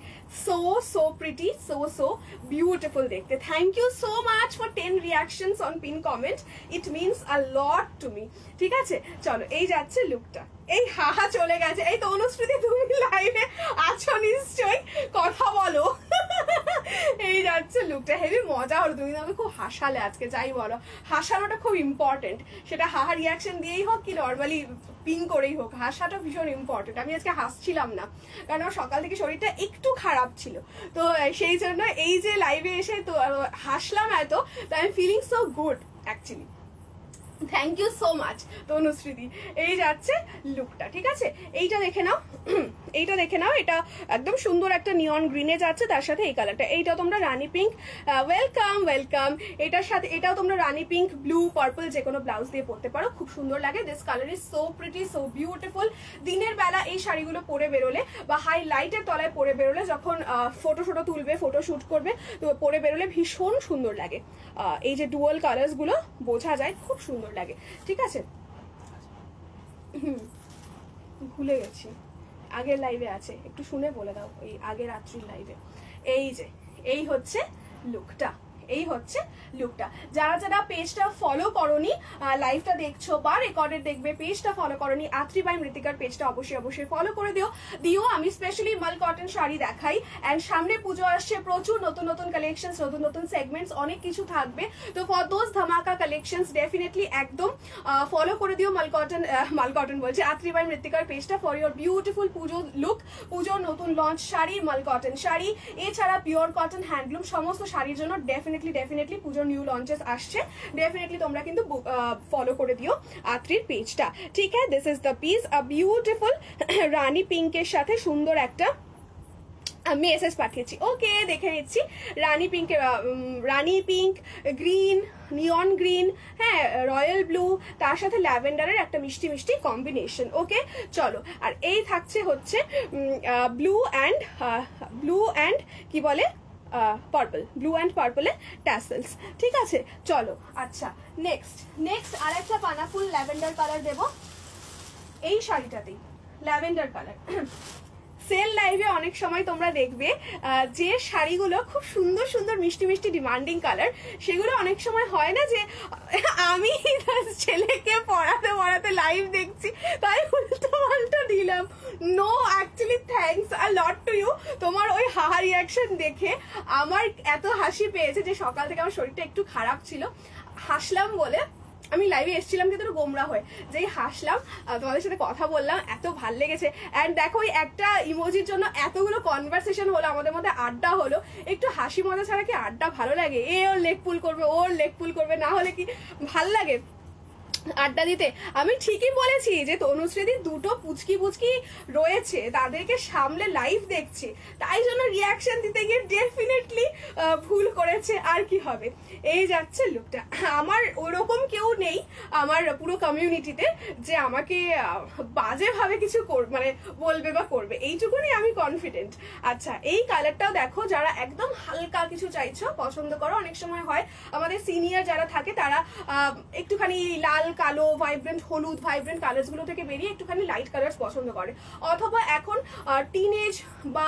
Speaker 1: সো প্রিটি, সো বিউটিফুল দেখতে। Thank you so much for 10 reactions on pin comment, it means a lot to me, ঠিক আছে? চলো, এই যাচ্ছে লুকটা। এই হাহা চলে গেছে। এই তনুশ্রী, তুমি লাইভে আছো নিশ্চয়ই, কথা বলো। এই যাচ্ছে লুকটা, হেভি মজা হলো, তুমি আমাকে খুব হাসালে আজকে। যাই বলো, হাসানোটা খুব ইম্পর্টেন্ট, সেটা হাহা রিয়াকশন দিয়েই হোক কি নর্মালি পিন করেই হোক, হাসাটা ভীষণ ইম্পর্টেন্ট। আমি আজকে হাসছিলাম না, কারণ আমার সকাল থেকে শরীরটা একটু খারাপ ছিল, তো সেই জন্য এই যে লাইভে এসে তো হাসলাম এত, তো I am feeling so good actually. Thank you so much তনুশ্রীদি। এই যাচ্ছে লুকটা, ঠিক আছে? এইটা দেখে নাও, এইটা দেখে নাও, এটা একদম সুন্দর একটা নিয়ন গ্রিনে যাচ্ছে, তার সাথে এই কালারটা, এইটা তোমরা রানী পিঙ্ক, ওয়েলকাম ওয়েলকাম। এটার সাথে এটাও তোমরা রানী পিঙ্ক, ব্লু, পার্পল যে কোনো ব্লাউজ দিয়ে পরতে পারো, খুব সুন্দর লাগে। This colour is so pretty, so beautiful. দিনের বেলা এই শাড়িগুলো পরে বেরোলে বা হাই লাইটের তলায় পরে বেরোলে, যখন ফটো তুলবে, ফটো শুট করবে, তো পরে বেরোলে ভীষণ সুন্দর লাগে। এই যে ডুয়াল কালার্স গুলো বোঝা যায়, খুব সুন্দর লাগে, ঠিক আছে? ভুলে গেছি, আগের লাইভে আছে, একটু শুনে বলে দাও, ওই আগের রাত্রির লাইভে। এই যে এই হচ্ছে লুকটা, এই হচ্ছে লুকটা। যারা যারা পেজটা ফলো করনি, লাইভটা দেখছো বা রেকর্ডেড দেখবে, পেজটা ফলো করনি, আত্রি বাই মৃত্তিকার পেজটা অবশ্যই ফলো করে দিও। আমি স্পেশালি মাল কটন শাড়ি দেখাই, অ্যান্ড সামনে পুজো আসছে, প্রচুর নতুন নতুন কালেকশনস, নতুন নতুন সেগমেন্টস, অনেক কিছু থাকবে। তো ফর দোজ ধামাকা কালেকশনস ডেফিনেটলি একদম ফলো করে দিও মাল কটন বলছে, আত্রি বাই মৃত্তিকার পেজটা for your beautiful Puja look, পুজোর নতুন লঞ্চ শাড়ি, মাল কটন শাড়ি, এছাড়া পিওর কটন, হ্যান্ডলুম সমস্ত শাড়ির জন্য ডেফিনেটলি পুজোর নিউ লঞ্চেস আসছে, ডেফিনেটলি তোমরা কিন্তু ফলো করে দিও আত্রির পেজটা, ঠিক আছে? This is the piece, a beautiful রানী পিঙ্কের সাথে সুন্দর একটা আমি এসএস পাঠিয়েছি, ওকে দেখে নিচ্ছি। রানী পিঙ্ক, গ্রিন, নিয়ন গ্রিন, হ্যাঁ, রয়্যাল ব্লু, তার সাথে ল্যাভেন্ডারের একটা মিষ্টি মিষ্টি কম্বিনেশন। ওকে চলো, আর এই থাকছে হচ্ছে ব্লু অ্যান্ড কি বলে পার্পল, ব্লু অ্যান্ড পার্পলের ট্যাসেলস। ঠিক আছে চলো। আচ্ছা নেক্সট আর একটা পানাফুল ল্যাভেন্ডার কালার দেবো এই শাড়িটাতেই, ল্যাভেন্ডার কালার। সেল লাইভে অনেক সময় তোমরা দেখবে যে শাড়িগুলো খুব সুন্দর সুন্দর মিষ্টি মিষ্টি ডিমান্ডিং কালার, সেগুলো অনেক সময় হয় না যে আমি ছেলেকে পড়াতে লাইভ দেখছি তাই উল্টো পাল্টা দিলাম। No, actually thanks a lot to you. তোমার ওই হাহা রিয়াকশন দেখে আমার এত হাসি পেয়েছে যে সকাল থেকে আমার শরীরটা একটু খারাপ ছিল, হাসলাম বলে আমি লাইভে এসেছিলাম কিন্তু গোমরা হয়ে, যেই হাসলাম তোমাদের সাথে কথা বললাম, এত ভাল লেগেছে। অ্যান্ড দেখো ওই একটা ইমোজির জন্য এতগুলো কনভারসেশন হলো, আমাদের মধ্যে আড্ডা হলো। একটু হাসি মজা ছাড়া কি আড্ডা ভালো লাগে? ওর লেগ পুল করবে, ওর লেগ পুল করবে, না হলে কি ভাল লাগে আড্ডা দিতে? আমি ঠিকই বলেছি যে তনুশ্রীদির দুটো পুচকি রয়েছে, তাদেরকে সামলে লাইভ দেখছে, তাই জন্য রিয়াকশন দিতে গিয়ে ডেফিনেটলি ভুল করেছে, আর কি হবে। এই যাচ্ছে লুকটা। আমার ওরকম কেউ নেই আমার পুরো কমিউনিটিতে যে আমাকে বাজেভাবে কিছু মানে বলবে বা করবে, এইটুকুনি আমি কনফিডেন্ট। আচ্ছা এই কালারটাও দেখো, যারা একদম হালকা কিছু চাইছো, পছন্দ করো, অনেক সময় হয় আমাদের সিনিয়র যারা থাকে তারা একটুখানি লাল, কালো, ভাইব্রেন্ট হলুদ, ভাইব্রেন্ট কালার্স গুলো থেকে বেরিয়ে একটুখানি লাইট কালার্স পছন্দ করে, অথবা এখন টিনেজ বা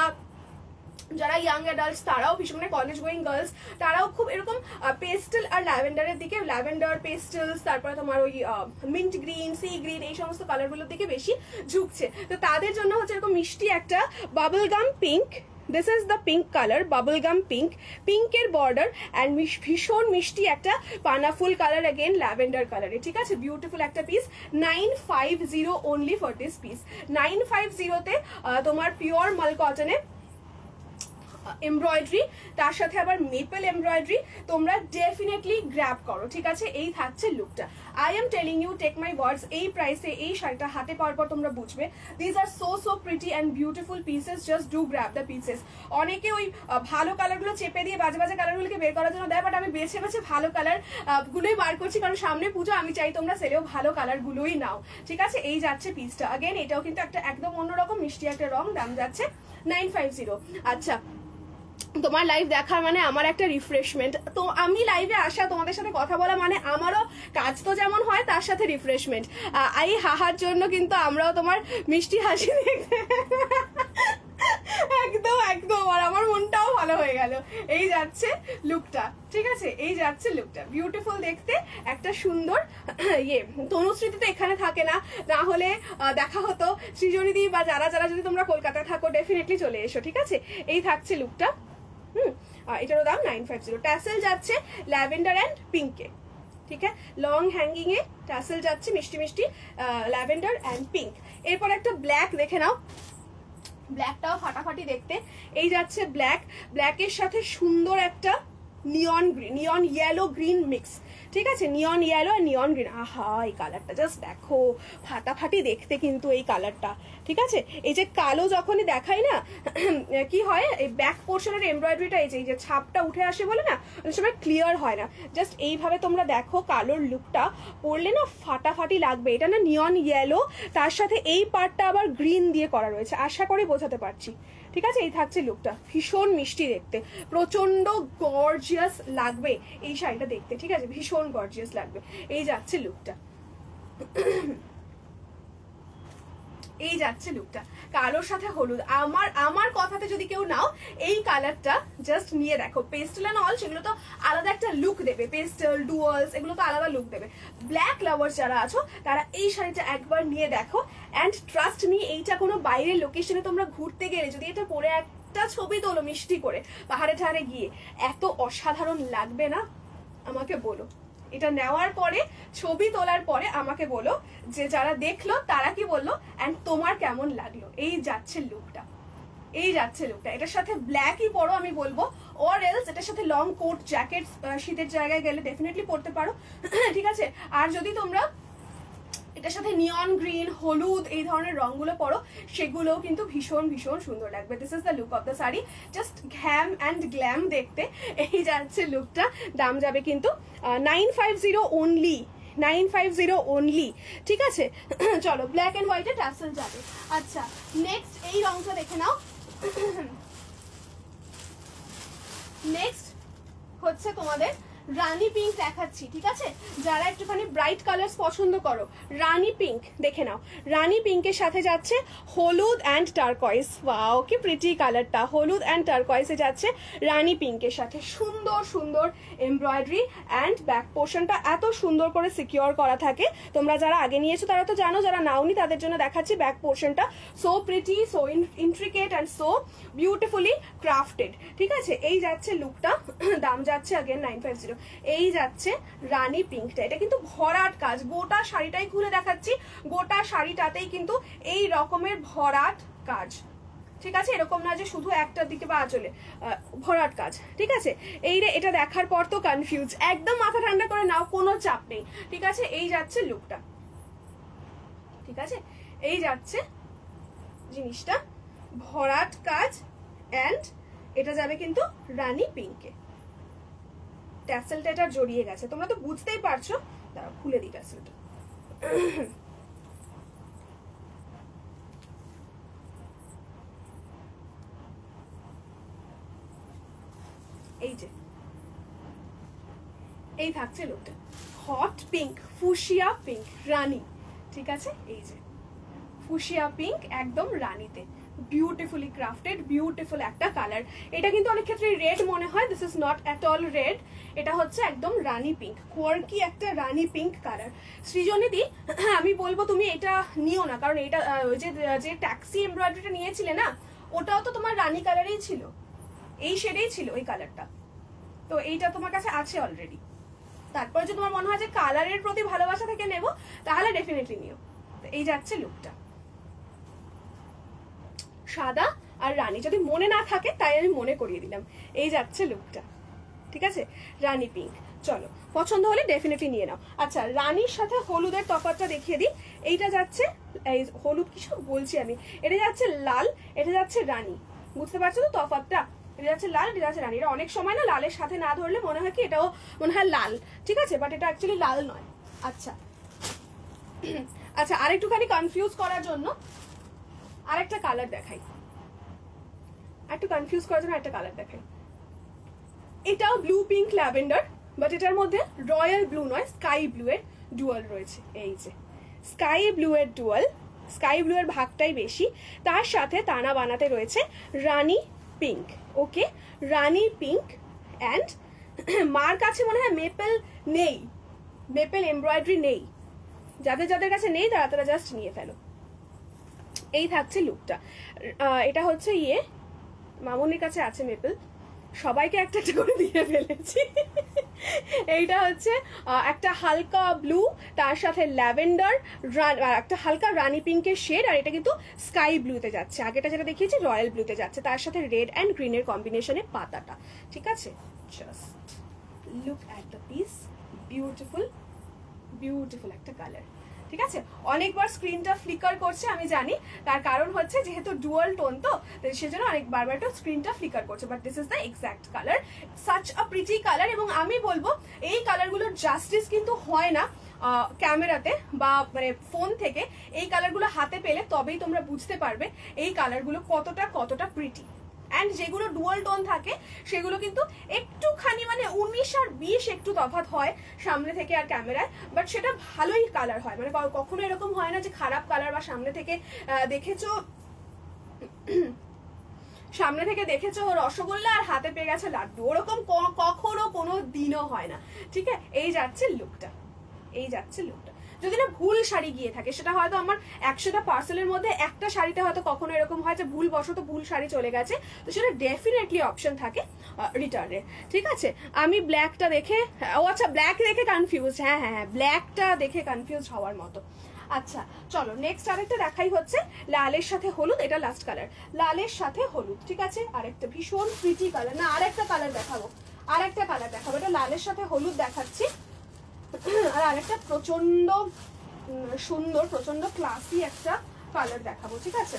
Speaker 1: যারা ইয়াং অ্যাডাল্টস তারাও ভীষণ, মানে কলেজ গোয়িং গার্লস তারাও খুব এরকম পেস্টেল আর ল্যাভেন্ডারের দিকে, ল্যাভেন্ডার, পেস্টেলস, তারপরে তোমার ওই মিন্ট গ্রিন, সি গ্রিন, এই সমস্ত কালারগুলোর দিকে বেশি ঝুঁকছে। তো তাদের জন্য হচ্ছে এরকম মিষ্টি একটা bubble gum pink, this is the pink colour, bubble gum pink, পিঙ্কের বর্ডার অ্যান্ড ভীষণ মিষ্টি একটা পানাফুল কালার, অ্যাগেন ল্যাভেন্ডার কালারে। ঠিক আছে, বিউটিফুল একটা piece. 950 only for this piece. 950-তে তোমার পিওর মাল কটনে এমব্রয়ডারি, তার সাথে আবার মেপল এমব্রয়ডারি, তোমরা ডেফিনেটলি গ্র্যাব করো। ঠিক আছে, এই থাকছে লুকটা। I am telling you, take my words, এই প্রাইসে এই শাড়িটা হাতে পাওয়ার পর তোমরা বুঝবে this are so pretty and beautiful pieces, just do grab the pieces. অনেকে ওই ভালো কালারগুলো চেপে দিয়ে বাজে বাজে কালারগুলোকে বের করার জন্য দেয়, বাট আমি বেছে ভালো কালার গুলোই বার করছি, কারণ সামনে পুজো, আমি চাই তোমরা সেলেও ভালো কালার গুলোই নাও। ঠিক আছে, এই যাচ্ছে পিসটা। আগেন এটাও কিন্তু একটা একদম অন্যরকম মিষ্টি একটা রং, দাম যাচ্ছে 950। আচ্ছা, তোমার লাইভ দেখার মানে আমার একটা রিফ্রেশমেন্ট, তো আমি লাইভে আসা, তোমাদের সাথে কথা বলা মানে আমারও কাজ তো যেমন হয় তার সাথে রিফ্রেশমেন্ট। এই হাহার জন্য কিন্তু আমরাও তোমার মিষ্টি হাসি দেখতে একদম একদম, আর আমার মনটাও ভালো হয়ে গেল। এই যাচ্ছে লুকটা। ঠিক আছে, এই যাচ্ছে লুকটা, বিউটিফুল দেখতে, একটা সুন্দর ইয়ে। তনুশ্রীতে তো এখানে থাকে না, না হলে দেখা হতো। সৃজনীদি বা যারা যদি তোমরা কলকাতায় থাকো ডেফিনেটলি চলে এসো। ঠিক আছে, এই থাকছে লুকটা। এটারও দাম 950। ট্যাসেল যাচ্ছে ল্যাভেন্ডার অ্যান্ড পিঙ্কে। ঠিক আছে, লং হ্যাঙ্গিং এ ট্যাসেল যাচ্ছে মিষ্টি মিষ্টি ল্যাভেন্ডার অ্যান্ড পিঙ্ক। এরপর একটা ব্ল্যাক দেখে নাও, ব্ল্যাকটাও ফাটাফাটি দেখতে। এই যাচ্ছে ব্ল্যাকের সাথে সুন্দর একটা নিয়ন গ্রিন, নিয়ন ইয়েলো গ্রিন মিক্স। ঠিক আছে, নিয়ন ইয়েলো আর নিয়ন গ্রিন, আহা এই কালারটা জাস্ট দেখো, ফাটাফাটি দেখতে কিন্তু এই কালারটা। ঠিক আছে, এই যে কালো যখনই দেখাই না কি হয়, এই ব্যাক পোর্শনের এমব্রয়ডারিটা এই যে ছাপটা উঠে আসে বলে না, অনেক সময় ক্লিয়ার হয় না। জাস্ট এইভাবে তোমরা দেখো, কালোর লুকটা পরলে না ফাটাফাটি লাগবে। এটা না নিয়ন ইয়েলো, তার সাথে এই পার্টটা আবার গ্রিন দিয়ে করা রয়েছে, আশা করি বোঝাতে পারছি। ঠিক আছে, এই থাকছে লুকটা, ভীষণ মিষ্টি দেখতে, প্রচন্ড গর্জিয়াস লাগবে এই শাড়িটা দেখতে। ঠিক আছে, ভীষণ গর্জিয়াস লাগবে। এই যাচ্ছে লুকটা, এই যাচ্ছে লুকটা, কালোর সাথে হলুদ। আমার কথাতে যদি কেউ নাও, এই কালারটা জাস্ট নিয়ে দেখো। পেস্টেল এন্ড অল সেগুলো তো আলাদা একটা লুক দেবে, পেস্টেল ডুয়ালস এগুলো তো আলাদা লুক দেবে। ব্ল্যাক লাভার্স যারা আছো তারা এই শাড়িটা একবার নিয়ে দেখো, অ্যান্ড ট্রাস্ট মি, এইটা কোনো বাইরের লোকেশনে তোমরা ঘুরতে গেলে যদি এটা পরে একটা ছবি তোলো মিষ্টি করে পাহাড়ে ঠাড়ে গিয়ে, এত অসাধারণ লাগবে না? আমাকে বলো, এটা নেওয়ার পরে ছবি তোলার পরে আমাকে বলো যে যারা দেখলো তারা কি বললো, অ্যান্ড তোমার কেমন লাগলো। এই যাচ্ছে লুকটা, এই যাচ্ছে লুকটা। এটার সাথে ব্ল্যাকই পরো আমি বলবো, অর এলস এটার সাথে লং কোট জ্যাকেট শীতের জায়গায় গেলে ডেফিনেটলি পরতে পারো। ঠিক আছে, আর যদি তোমরা এটার সাথে নিয়ন গ্রিন, হলুদ এই ধরনের রঙগুলো পরো, সেগুলোও কিন্তু ভীষণ ভীষণ সুন্দর লাগবে। This is the look of the sari, just ঘ্যাম অ্যান্ড গ্ল্যাম দেখতে। এই যাচ্ছে লুকটা। দাম যাবে কিন্তু 950 অনলি, 950 অনলি, ঠিক আছে। চলো ব্ল্যাক অ্যান্ড হোয়াইটে টাসেল যাবে। আচ্ছা নেক্সট এই রংটা দেখে নাও। নেক্সট হচ্ছে তোমাদের রানী পিঙ্ক দেখাচ্ছি, ঠিক আছে। যারা একটুখানি ব্রাইট কালার্স পছন্দ করো, রানী পিঙ্ক দেখে নাও। রানী পিঙ্কের সাথে যাচ্ছে হলুদ অ্যান্ড টার্কয়েস। ওয়াও কি প্রিটি কালারটা, হলুদ অ্যান্ড টার্কয়েসে যাচ্ছে রানী পিঙ্কের সাথে। সুন্দর সুন্দর এমব্রয়ডারি অ্যান্ড ব্যাক পোর্শনটা এত সুন্দর করে সিকিউর করা থাকে। তোমরা যারা আগে নিয়েছো তারা তো জানো, যারা নাওনি তাদের জন্য দেখাচ্ছি। ব্যাক পোর্শনটা so pretty, so intricate and so beautifully crafted, ঠিক আছে। এই যাচ্ছে লুকটা। দাম যাচ্ছে আগেন 950। এই যাচ্ছে রানী পিঙ্কটা, এটা কিন্তু ভরাট কাজ। গোটা শাড়িটাই খুলে দেখাচ্ছি, গোটা শাড়িটাতেই কিন্তু এই রকমের ভরাট কাজ, ঠিক আছে। এরকম না যে শুধু একটার দিকে বা আঁচলে, ভরাট কাজ, ঠিক আছে। এই রে, এটা দেখার পর তো কনফিউজ, একদম মাথা ঠান্ডা করে নাও, কোনো চাপ নেই, ঠিক আছে। এই যাচ্ছে লুকটা, ঠিক আছে। এই যাচ্ছে জিনিসটা, ভরাট কাজ অ্যান্ড এটা যাবে কিন্তু রানী পিঙ্কে। ট্যাসেলটা এটা জড়িয়ে গেছে, তোমরা তো বুঝতেই পারছো। দাঁড়াও খুলে দিই ট্যাসেলটা। এই যে এই থাকছে লুকটা, হট পিঙ্ক, ফুশিয়া পিঙ্ক, রানী, ঠিক আছে। এই যে ফুশিয়া পিঙ্ক, একদম রানীতে, বিউটিফুলি ক্রাফটেড, বিউটিফুল একটা কালার। এটা কিন্তু অনেক ক্ষেত্রে রেড মনে হয়, this is not at all red, এটা হচ্ছে একদম রানী পিঙ্ক, কোয়ার্কি একটা রানী পিঙ্ক কালার। সৃজনীদি আমি বলবো তুমি এটা নিও না, কারণ এটা ওই যে ট্যাক্সি এমব্রয়ডারিটা নিয়েছিলে না, ওটাও তো তোমার রানী কালারেই ছিল, এই শেডেই ছিল ওই কালারটা, তো এইটা তোমার কাছে আছে অলরেডি। তারপরে যদি তোমার মনে হয় যে কালারের প্রতি ভালোবাসা থেকে নেবো, তাহলে ডেফিনেটলি নিও। তো এই যাচ্ছে লুকটা, সাদা আর রানী, যদি মনে না থাকে তাই আমি মনে করিয়ে দিলাম। এই যাচ্ছে লুকটা, ঠিক আছে, রানী পিঙ্ক। চলো পছন্দ হলে ডেফিনেটলি নিয়ে নাও। আচ্ছা রানীর সাথে হলুদের তফাৎটা দেখিয়ে দিই। এইটা যাচ্ছে এই হলুদ, কিছু বলছি আমি, এটা যাচ্ছে লাল, এটা যাচ্ছে রানী, বুঝতে পারছো তো তফাৎটা? এটা যাচ্ছে লাল, এটা যাচ্ছে রানী। এটা অনেক সময় না লালের সাথে না ধরলে মনে হয় কি এটাও মনে হয় লাল, ঠিক আছে, বাট এটা অ্যাকচুয়ালি লাল নয়। আচ্ছা আচ্ছা, আরেকটুখানি কনফিউজ করার জন্য আরেকটা কালার দেখাই, একটু কনফিউজ করার জন্য একটা কালার দেখাই। এটাও ব্লু পিঙ্ক ল্যাভেন্ডার, বাট এটার মধ্যে রয়্যাল ব্লু নয়, স্কাই ব্লু এর ডুয়াল রয়েছে। এই যে স্কাই ব্লু এর ডুয়াল, স্কাই ব্লু এর ভাগটাই বেশি, তার সাথে টানা বানাতে রয়েছে রানী পিঙ্ক। ওকে, রানী পিঙ্ক অ্যান্ড মার কাছে মনে হয় মেপেল নেই, মেপেল এমব্রয়ডারি নেই, যাদের যাদের কাছে নেই তারা তারা জাস্ট নিয়ে ফেলো। এই থাকছে লুকটা। এটা হচ্ছে মামুনির কাছে আছে মেপেল, সবাইকে একটা একটা করে দিয়ে ফেলেছি। এইটা হচ্ছে একটা হালকা ব্লু, তার সাথে ল্যাভেন্ডার, একটা হালকা রানী পিঙ্কের শেড, আর এটা কিন্তু স্কাই ব্লুতে যাচ্ছে। আগেটা যেটা দেখিয়েছি রয়্যাল ব্লুতে যাচ্ছে, তার সাথে রেড অ্যান্ড গ্রিনের কম্বিনেশনে পাতাটা, ঠিক আছে। Just look at the piece, beautiful beautiful একটা কালার, ঠিক আছে। অনেকবার স্ক্রিনটা ফ্লিকার করছে আমি জানি, তার কারণ হচ্ছে যেহেতু ডুয়াল টোন তো সেজন্য অনেক বারবার একটু স্ক্রিনটা ফ্লিকার করছে, but this is the exact colour, such a pretty colour. এবং আমি বলবো এই কালারগুলোর জাস্টিস কিন্তু হয় না ক্যামেরাতে বা মানে ফোন থেকে। এই কালারগুলো হাতে পেলে তবেই তোমরা বুঝতে পারবে এই কালারগুলো কতটা কতটা প্রিটি। অ্যান্ড যেগুলো ডুয়াল টোন থাকে সেগুলো কিন্তু একটুখানি মানে 19 আর 20 একটু তফাৎ হয় সামনে থেকে আর ক্যামেরায়, বাট সেটা ভালোই কালার হয়, মানে কখনো এরকম হয় না যে খারাপ কালার, বা সামনে থেকে দেখেছো রসগোল্লা আর হাতে পেয়ে গেছে লাড্ডু, ওরকম কখনো কোনো দিনও হয় না, ঠিক আছে। এই যাচ্ছে লুকটা, এই যাচ্ছে লুকটা। যদি না ভুল শাড়ি গিয়ে থাকে, সেটা হয়তো আমার 100টা পার্সেলের মধ্যে একটা শাড়িতে হয়তো কখনো এরকম হয় যে ভুল বশত ভুল শাড়ি চলে গেছে, তো সেটা ডেফিনেটলি অপশন থাকে রিটার্নের, ঠিক আছে। আমি ব্ল্যাকটা দেখে, ও আচ্ছা ব্ল্যাক দেখে কনফিউজ, হ্যাঁ হ্যাঁ হ্যাঁ, ব্ল্যাকটা দেখে কনফিউজ হওয়ার মতো। আচ্ছা চলো নেক্সট আরেকটা দেখাই, হচ্ছে লালের সাথে হলুদ, এটা লাস্ট কালার, লালের সাথে হলুদ, ঠিক আছে। আরেকটা ভীষণ প্রিটি কালার, না আরেকটা কালার দেখাবো, আরেকটা কালার দেখাবো, এটা লালের সাথে হলুদ দেখাচ্ছি। আর আরেকটা প্রচন্ড সুন্দর প্রচন্ড ক্লাসি একটা কালার দেখাবো, ঠিক আছে?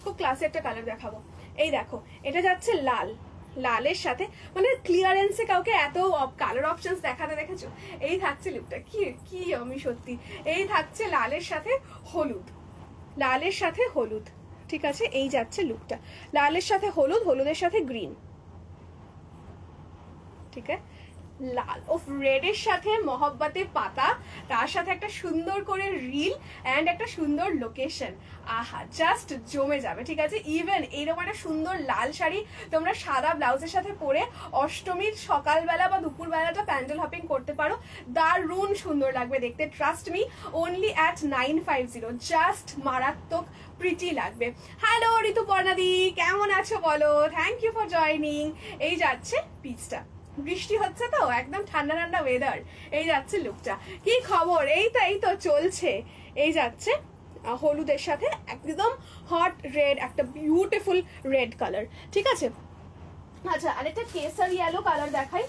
Speaker 1: খুব ক্লাসি একটা কালার দেখাবো। এই দেখো, এটা যাচ্ছে লাল, লালের সাথে মানে ক্লিয়ারেন্সে কাউকে এত কালার অপশনস দেখাতে দেখেছো? এই থাকছে লুকটা, কি কি আমি সত্যি, এই থাকছে লালের সাথে হলুদ, লালের সাথে হলুদ, ঠিক আছে? এই যাচ্ছে লুকটা, লালের সাথে হলুদ, হলুদের সাথে গ্রিন, ঠিক আছে? লাল ও রেডের সাথে মহব্বতে পাতা, তার সাথে একটা সুন্দর করে রিল অ্যান্ড একটা সুন্দর লোকেশন, আহা জাস্ট জমে যাবে, ঠিক আছে? ইভেন এইরকম একটা সুন্দর লাল শাড়ি তোমরা সাদা ব্লাউজের সাথে পরে অষ্টমীর সকালবেলা বা দুপুরবেলাটা প্যান্ডেল হপিং করতে পারো, দারুণ সুন্দর লাগবে দেখতে, trust me. Only at 950, just মারাত্মক প্রিটি লাগবে। হ্যালো ঋতুপর্ণাদি, কেমন আছো বলো? Thank you for joining. এই যাচ্ছে পিচটা, বৃষ্টি হচ্ছে তো একদম ঠান্ডা ঠান্ডা ওয়েদার। এই যাচ্ছে লুকটা, কি খবর? এই তো চলছে। এই যাচ্ছে হলুদের সাথে একদম হট রেড, একটা বিউটিফুল রেড কালার, ঠিক আছে? আচ্ছা, আরেকটা কেসার ইয়েলো কালার দেখাই।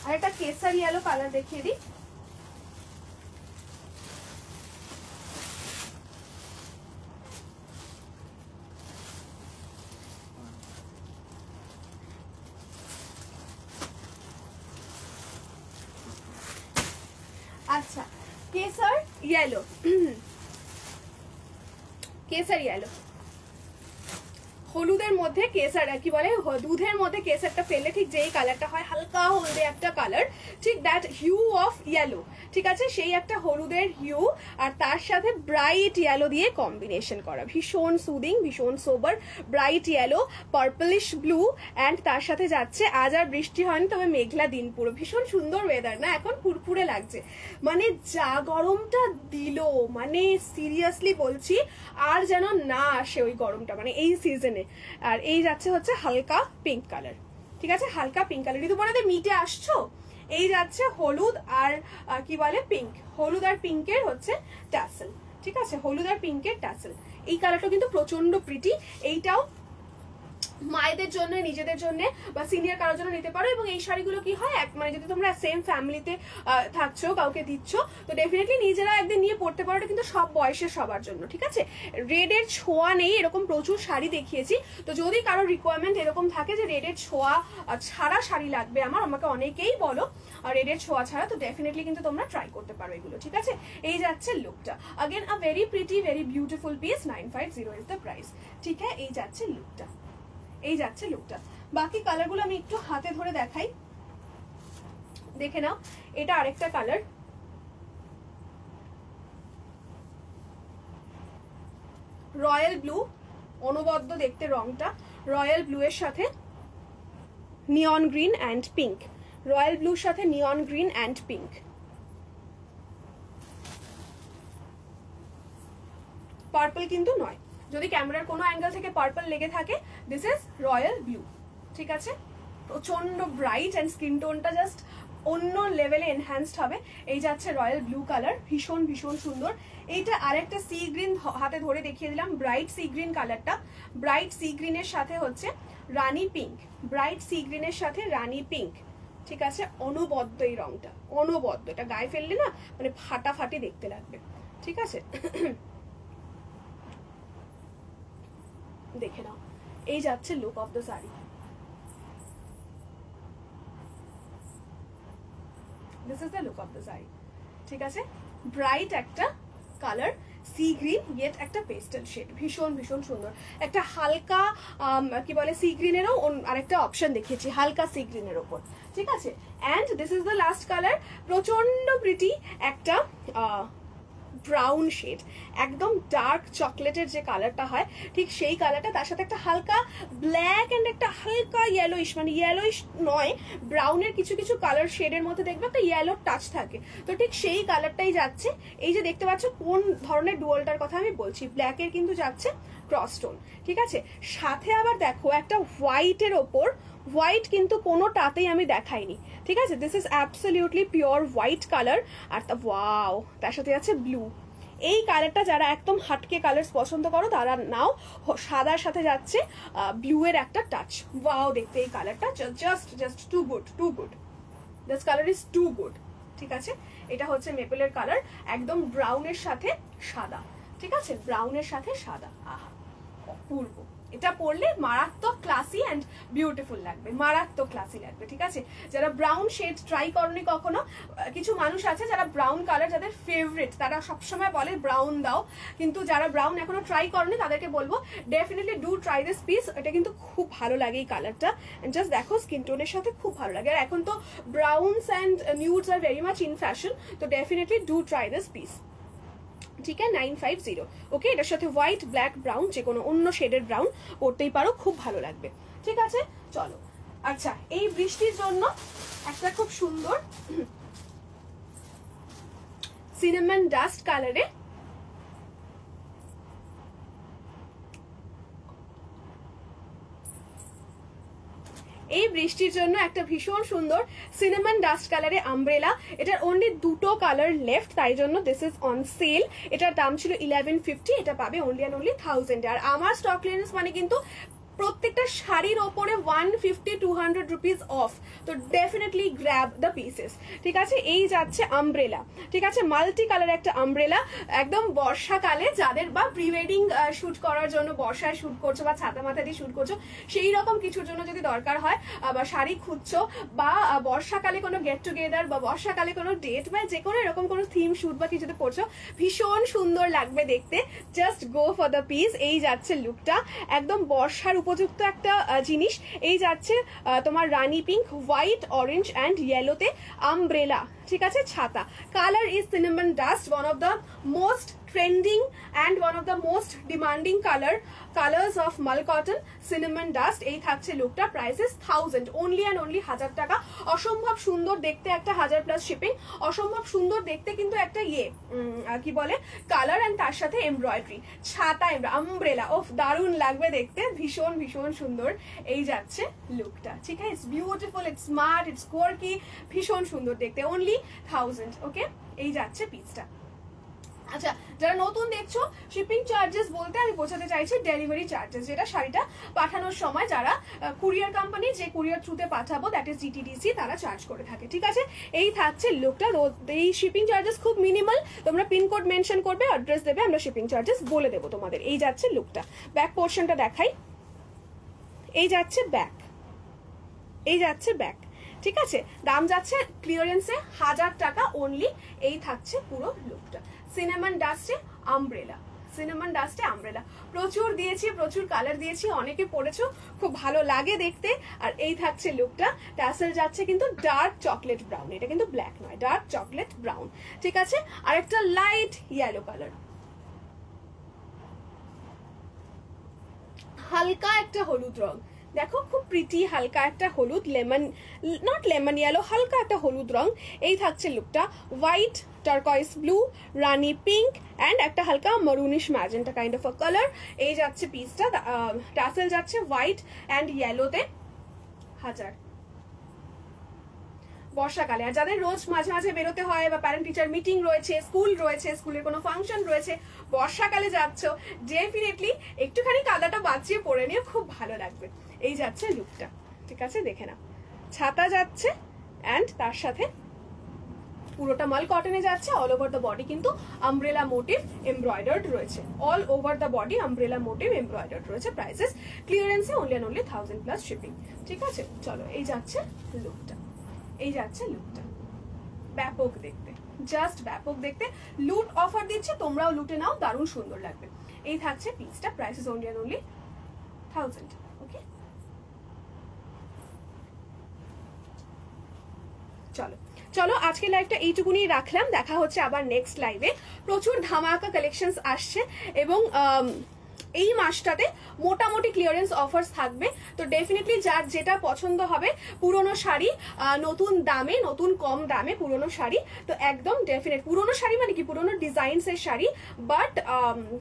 Speaker 1: আরেকটা কেসার ইয়েলো কালার দেখিয়ে দিই। আচ্ছা, কেসার ইয়েলো, কেসার ইয়েলো, হলুদের মধ্যে কেসার, কি বলে দুধের মধ্যে কেসারটা ফেললে ঠিক যেই কালারটা হয়, হালকা হলদে একটা কালার, ঠিক দ্যাট হিউ অফ ইয়েলো, ঠিক আছে? সেই একটা হলুদের হিউ আর তার সাথে ব্রাইট ইয়েলো দিয়ে কম্বিনেশন করা, ভীষণ সুদিং, ভীষণ sober, bright yellow, purplish blue and তার সাথে যাচ্ছে, আজ আর বৃষ্টি হয়নি তবে মেঘলা দিন পুরো, ভীষণ সুন্দর ওয়েদার না এখন, ফুরফুরে লাগছে, মানে যা গরমটা দিল, মানে সিরিয়াসলি বলছি আর যেন না আসে ওই গরমটা, মানে এই সিজনে। আর এই যাচ্ছে হচ্ছে হালকা পিঙ্ক কালার, ঠিক আছে? হালকা পিঙ্ক কালার, ঋতুপর্ণাদি মিটে আসছো? এই যাচ্ছে হলুদ আর কি বলে পিঙ্ক, হলুদ আর পিঙ্কের হচ্ছে ট্যাসেল, ঠিক আছে? হলুদ আর পিঙ্কের ট্যাসেল, এই কালারটা কিন্তু প্রচন্ড প্রিটি। এইটাও মায়েদের জন্য, নিজেদের জন্য বা সিনিয়র কারোর জন্য নিতে পারো। এবং এই শাড়িগুলো কি হয়, মানে যদি তোমরা সেম ফ্যামিলিতে থাকছো, কাউকে দিচ্ছ, তো ডেফিনেটলি নিজেরা একদিন নিয়ে পড়তে পারো, কিন্তু সব বয়সের সবার জন্য, ঠিক আছে? রেডের ছোঁয়া নেই, এরকম প্রচুর শাড়ি দেখিয়েছি, তো যদি কারোর রিকোয়ারমেন্ট এরকম থাকে যে রেডের ছোঁয়া ছাড়া শাড়ি লাগবে আমাকে অনেকেই বলো রেডের ছোঁয়া ছাড়া, তো ডেফিনেটলি কিন্তু তোমরা ট্রাই করতে পারো এগুলো, ঠিক আছে? এই যাচ্ছে লুকটা, again a very pretty, very beautiful piece, 950 is the price, ঠিক আছে? এই যাচ্ছে লুকটা, এই যাচ্ছে লুকটা। বাকি কালারগুলো আমি একটু হাতে ধরে দেখাই, দেখে নাও। এটা আরেকটা কালার, রয়্যাল ব্লু, অনবদ্য দেখতে রংটা, রয়্যাল ব্লু এর সাথে neon green and pink, royal ব্লুর সাথে neon green and pink, purple কিন্তু নয়, যদি ক্যামেরার কোনো অ্যাঙ্গেল থেকে পার্পল লেগে থাকে, দিস ইজ রয়্যাল ব্লু, ঠিক আছে? প্রচন্ড ব্রাইট অ্যান্ড স্কিন টোনটা জাস্ট অন্য লেভেলে এনহ্যান্সড হবে। এই যাচ্ছে রয়্যাল ব্লু কালার, ভীষণ ভীষণ সুন্দর। এইটা আরেকটা সি গ্রিন হাতে ধরে দেখিয়ে দিলাম, ব্রাইট সি গ্রিন কালারটা, ব্রাইট সি গ্রিনের সাথে হচ্ছে রানী পিঙ্ক, ব্রাইট সি গ্রিনের সাথে রানী পিঙ্ক, ঠিক আছে? অনবদ্য এই রংটা, অনবদ্য, এটা গায়ে ফেললে না মানে ফাটাফাটি দেখতে লাগবে, ঠিক আছে? দেখে নাও, এই যাচ্ছে look of the sari, this is the look of the sari, ঠিক আছে? ব্রাইট একটা কালার, সি গ্রিন ইয়েট একটা পেস্টেল শেড, ভীষণ ভীষণ সুন্দর। একটা হালকা কি বলে সি গ্রিনেরও আরেকটা অপশন দেখিয়েছি, হালকা সি গ্রিনের ওপর, ঠিক আছে? And this is the last colour, প্রচন্ড প্রিটি একটা ব্রাউন শেড, একদম ডার্ক চকলেটের যে কালারটা হয় ঠিক সেই কালারটা, তার সাথে একটা হালকা ব্ল্যাক অ্যান্ড একটা হালকা ইয়েলোইশ, মানে ইয়েলোইশ নয়, ব্রাউনের কিছু কিছু কালার শেডের মধ্যে দেখবে একটা ইয়েলো টাচ থাকে, তো ঠিক সেই কালারটাই যাচ্ছে। এই যে দেখতে পাচ্ছ কোন ধরনের ডুয়ালটার কথা আমি বলছি, ব্ল্যাকের কিন্তু যাচ্ছে ক্রস টোন, ঠিক আছে? সাথে আবার দেখো একটা হোয়াইটের ওপর, হোয়াইট কিন্তু কোনোটাতেই আমি দেখাইনি, ঠিক আছে? This is absolutely pure white colour, আর ওয়াও, তার সাথে আছে ব্লু। এই কালারটা যারা একদম হাটকে কালার পছন্দ করো তারা নাও, সাদার সাথে যাচ্ছে ব্লু এর একটা টাচ। ওয়াও দেখতে এই কালারটা just too good, this colour is too good. ঠিক আছে, এটা হচ্ছে মেপেলের কালার, একদম ব্রাউনের সাথে সাদা। ঠিক আছে, ব্রাউনের সাথে সাদা, আহা অপূর্ব। এটা পরলে মারাত্মক ক্লাসি অ্যান্ড বিউটিফুল লাগবে, মারাত্মক ক্লাসি লাগবে। ঠিক আছে, যারা ব্রাউন শেড ট্রাই করনি কখনো, কিছু মানুষ আছে যারা ব্রাউন কালার যাদের ফেভারিট, তারা সবসময় বলে ব্রাউন দাও, কিন্তু যারা ব্রাউন এখনো ট্রাই করনি তাদেরকে বলবো definitely do try this piece. এটা কিন্তু খুব ভালো লাগে এই কালারটা, জাস্ট দেখো স্কিন টোনের সাথে খুব ভালো লাগে। আর এখন তো browns and nudes are very much in fashion, তো definitely do try this piece. ঠিক আছে, 950। ওকে, এটার সাথে হোয়াইট, ব্ল্যাক, ব্রাউন যে কোনো অন্য শেডের ব্রাউন পরতেই পারো, খুব ভালো লাগবে। ঠিক আছে, চলো। আচ্ছা, এই বৃষ্টির জন্য একটা খুব সুন্দর সিনেমন ডাস্ট কালারে এই বৃষ্টির জন্য একটা ভীষণ সুন্দর সিনেমন ডাস্ট কালারে আমব্রেলা। এটার অনলি দুটো কালার লেফট, তাই জন্য দিস ইজ অন সেল। এটার দাম ছিল 1150, এটা পাবে অনলি অ্যান্ড অনলি 1000। আর আমার স্টক ক্লিয়ারেন্স মানে কিন্তু প্রত্যেকটা শাড়ির ওপরে 150-200 রুপিস অফ, তো ডেফিনেটলি গ্র্যাব দ্য পিসেস। ঠিক আছে, এই যাচ্ছে আমব্রেলা। ঠিক আছে, মাল্টি কালার একটা আমব্রেলা, একদম বর্ষাকালে যাদের বা প্রি ওয়েডিং শুট করার জন্য, বর্ষায় শুট করছো বা ছাতা মাথা দিয়ে শুট করছো, সেই রকম কিছুর জন্য যদি দরকার হয় বা শাড়ি খুঁজছো, বা বর্ষাকালে কোনো গেট টুগেদার বা বর্ষাকালে কোনো ডেট বা যে কোনো এরকম কোনো থিম শুট বা কিছুতে করছো, ভীষণ সুন্দর লাগবে দেখতে, just go for the piece. এই যাচ্ছে লুকটা, একদম বর্ষার উপযুক্ত একটা জিনিস। এই যাচ্ছে তোমার রানী পিঙ্ক, হোয়াইট, অরেঞ্জ অ্যান্ড ইয়েলোতে আমব্রেলা। ঠিক আছে, ছাতা। Colour is cinnamon dust, one of the most trending and one of the most demanding colors of Mal cotton, cinnamon dust। এই থাকছে লুকটা, price is 1000, only and only 1000 টাকা। অসম্ভব সুন্দর দেখতে, একটা 1000+ শিপিং, অসম্ভব সুন্দর দেখতে কিন্তু একটা কি বলে কালার অ্যান্ড তার সাথে এমব্রয়ডারি, ছাতা আমব্রেলা, ওফ দারুণ লাগবে দেখতে, ভীষণ ভীষণ সুন্দর। এই যাচ্ছে লুকটা। ঠিক আছে, it's beautiful, it's smart, it's quirky, ভীষণ সুন্দর দেখতে, অনলি 1000। ওকে, এই যাচ্ছে পিসটা। আচ্ছা, যারা নতুন দেখছো, শিপিং চার্জেস বলতে আমি বোঝাতে চাইছি ডেলিভারি চার্জেস, যেটা শাড়িটা পাঠানোর সময় যারা কুরিয়ার কোম্পানি, যে কুরিয়ার থ্রুতে পাঠাবো দ্যাট ইজ GTDC, তারা চার্জ করে থাকে। ঠিক আছে, এই থাকছে লুকটা। এই শিপিং চার্জেস খুব মিনিমাল, তোমরা পিনকোড মেনশন করবে, অ্যাড্রেস দেবে, আমরা শিপিং চার্জেস বলে দেবো তোমাদের। এই যাচ্ছে লুকটা। ব্যাক পোর্শনটা দেখাই, এই যাচ্ছে ব্যাক, এই যাচ্ছে ব্যাক। ঠিক আছে, দাম যাচ্ছে ক্লিয়ারেন্সে 1000 টাকা অনলি। এই থাকছে পুরো লুকটা, সিনেমন ডাস্টে আমব্রেলা, সিনেমন ডাস্টে আমব্রেলা। প্রচুর দিয়েছি, প্রচুর কালার দিয়েছি, অনেকে পরেছো, খুব ভালো লাগে দেখতে। আর এই থাকছে লুকটা, ট্যাসেল যাচ্ছে কিন্তু ডার্ক চকলেট ব্রাউন, এটা কিন্তু ব্ল্যাক নয়, ডার্ক চকলেট ব্রাউন। ঠিক আছে, আর একটা লাইট ইয়েলো কালার, হালকা একটা হলুদ রং, দেখো খুব প্রিটি, হালকা একটা হলুদ, লেমন, নট লেমন ইয়েলো, হালকা একটা হলুদ রং। এই থাকছে লুকটা, হোয়াইট, টার্কয়েস ব্লু, রানী পিঙ্ক অ্যান্ড একটা হালকা maroonish magenta kind of a colour. এই যাচ্ছে পিসটা, টাসেল যাচ্ছে হোয়াইট অ্যান্ড ইয়েলোতে 1000। বর্ষাকালে, আর যাদের রোজ মাঝে মাঝে বেরোতে হয় বা প্যারেন্ট টিচার মিটিং রয়েছে, স্কুল রয়েছে, স্কুলের কোনো ফাংশন রয়েছে, বর্ষাকালে যাচ্ছ, ডেফিনেটলি একটুখানি কাদাটা বাঁচিয়ে পরে নিয়ে খুব ভালো লাগবে। এই যাচ্ছে লুকটা। ঠিক আছে, দেখে নাও, ছাতা যাচ্ছে অ্যান্ড তার সাথে পুরোটা মাল কটনে যাচ্ছে। অল ওভার দ্য বডি কিন্তু আমব্রেলা মোটিভ এমব্রয়ডার্ড রয়েছে, all over the body umbrella motif embroidered রয়েছে। প্রাইসেস ক্লিয়ারেন্সে অনলি অ্যান্ড অনলি 1000+ শিপিং। ঠিক আছে, চলো, এই যাচ্ছে লুকটা, এই যাচ্ছে লুকটা, ব্যাপক দেখতে, জাস্ট ব্যাপক দেখতে। লুট অফার দিচ্ছে, তোমরাও লুটে নাও, দারুণ সুন্দর লাগবে। এই থাকছে পিসটা, প্রাইসেস অনলি অ্যান্ড অনলি 1000। ওকে, চলো চলো, আজকে লাইভটা এইটুকুনি রাখলাম, দেখা হচ্ছে আবার নেক্সট লাইভে। প্রচুর ধামাকা কালেকশনস আসছে এবং এই মাসটাতে মোটামুটি ক্লিয়ারেন্স অফার্স থাকবে। তো ডেফিনেটলি যার যেটা পছন্দ হবে, পুরনো শাড়ি নতুন দামে, নতুন কম দামে পুরনো শাড়ি, তো একদম ডেফিনেট পুরনো শাড়ি মানে কি পুরনো ডিজাইনস এর শাড়ি, বাট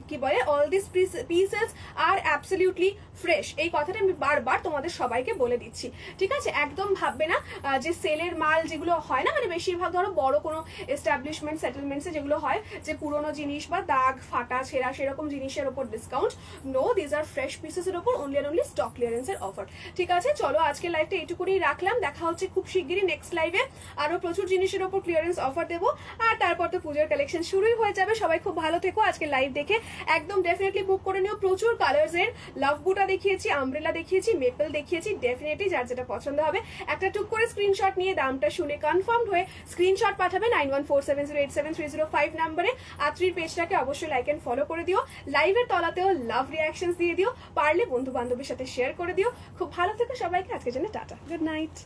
Speaker 1: কি বলে all this pieces are absolutely fresh. এই কথাটা আমি বারবার তোমাদের সবাইকে বলে দিচ্ছি, ঠিক আছে? একদম ভাববে না যে সেলের মাল যেগুলো হয় না, মানে বেশিরভাগ ধরো বড় কোনো এস্টাবলিশমেন্ট সেটেলমেন্টসে যেগুলো হয় যে পুরনো জিনিস বা দাগ ফাটা ছেঁড়া সেরকম জিনিসের ওপর discount, no, these are fresh পিসেসের ওপর অনলি অ্যান্ড অনলি স্টক ক্লিয়ারেন্সের অফার। ঠিক আছে, চলো আজকে লাইভটা এইটুকুনি রাখলাম, দেখা হচ্ছে খুব শিগগিরই নেক্সট লাইভে। আরো প্রচুর জিনিসের ওপর ক্লিয়ারেন্স অফার দেবো, আর তারপর তো পুজোর কালেকশন শুরুই হয়ে যাবে। সবাই খুব ভালো থেকো, আজকে লাইভ দেখে একদম ডেফিনেটলি বুক করে নিও। প্রচুর কালার্স এর লাভ বুটা দেখিয়েছি, আমব্রেলা দেখিয়েছি, মেপল দেখিয়েছি, ডেফিনেটলি যার যেটা পছন্দ হবে একটা টুক করে স্ক্রিনশট নিয়ে দামটা শুনে কনফার্ম হয়ে স্ক্রিনশট পাঠাবে 9147087305 নাম্বারে। আত্রির পেজটাকে অবশ্যই লাইক এন্ড ফলো করে দিও, লাইভের তলাতেও লাভ রিয়াকশনস দিয়ে দিও, পারলে বন্ধু বান্ধবের সাথে শেয়ার করে দিও। খুব ভালো থেকো সবাইকে, আজকের জন্য টাটা, গুড নাইট।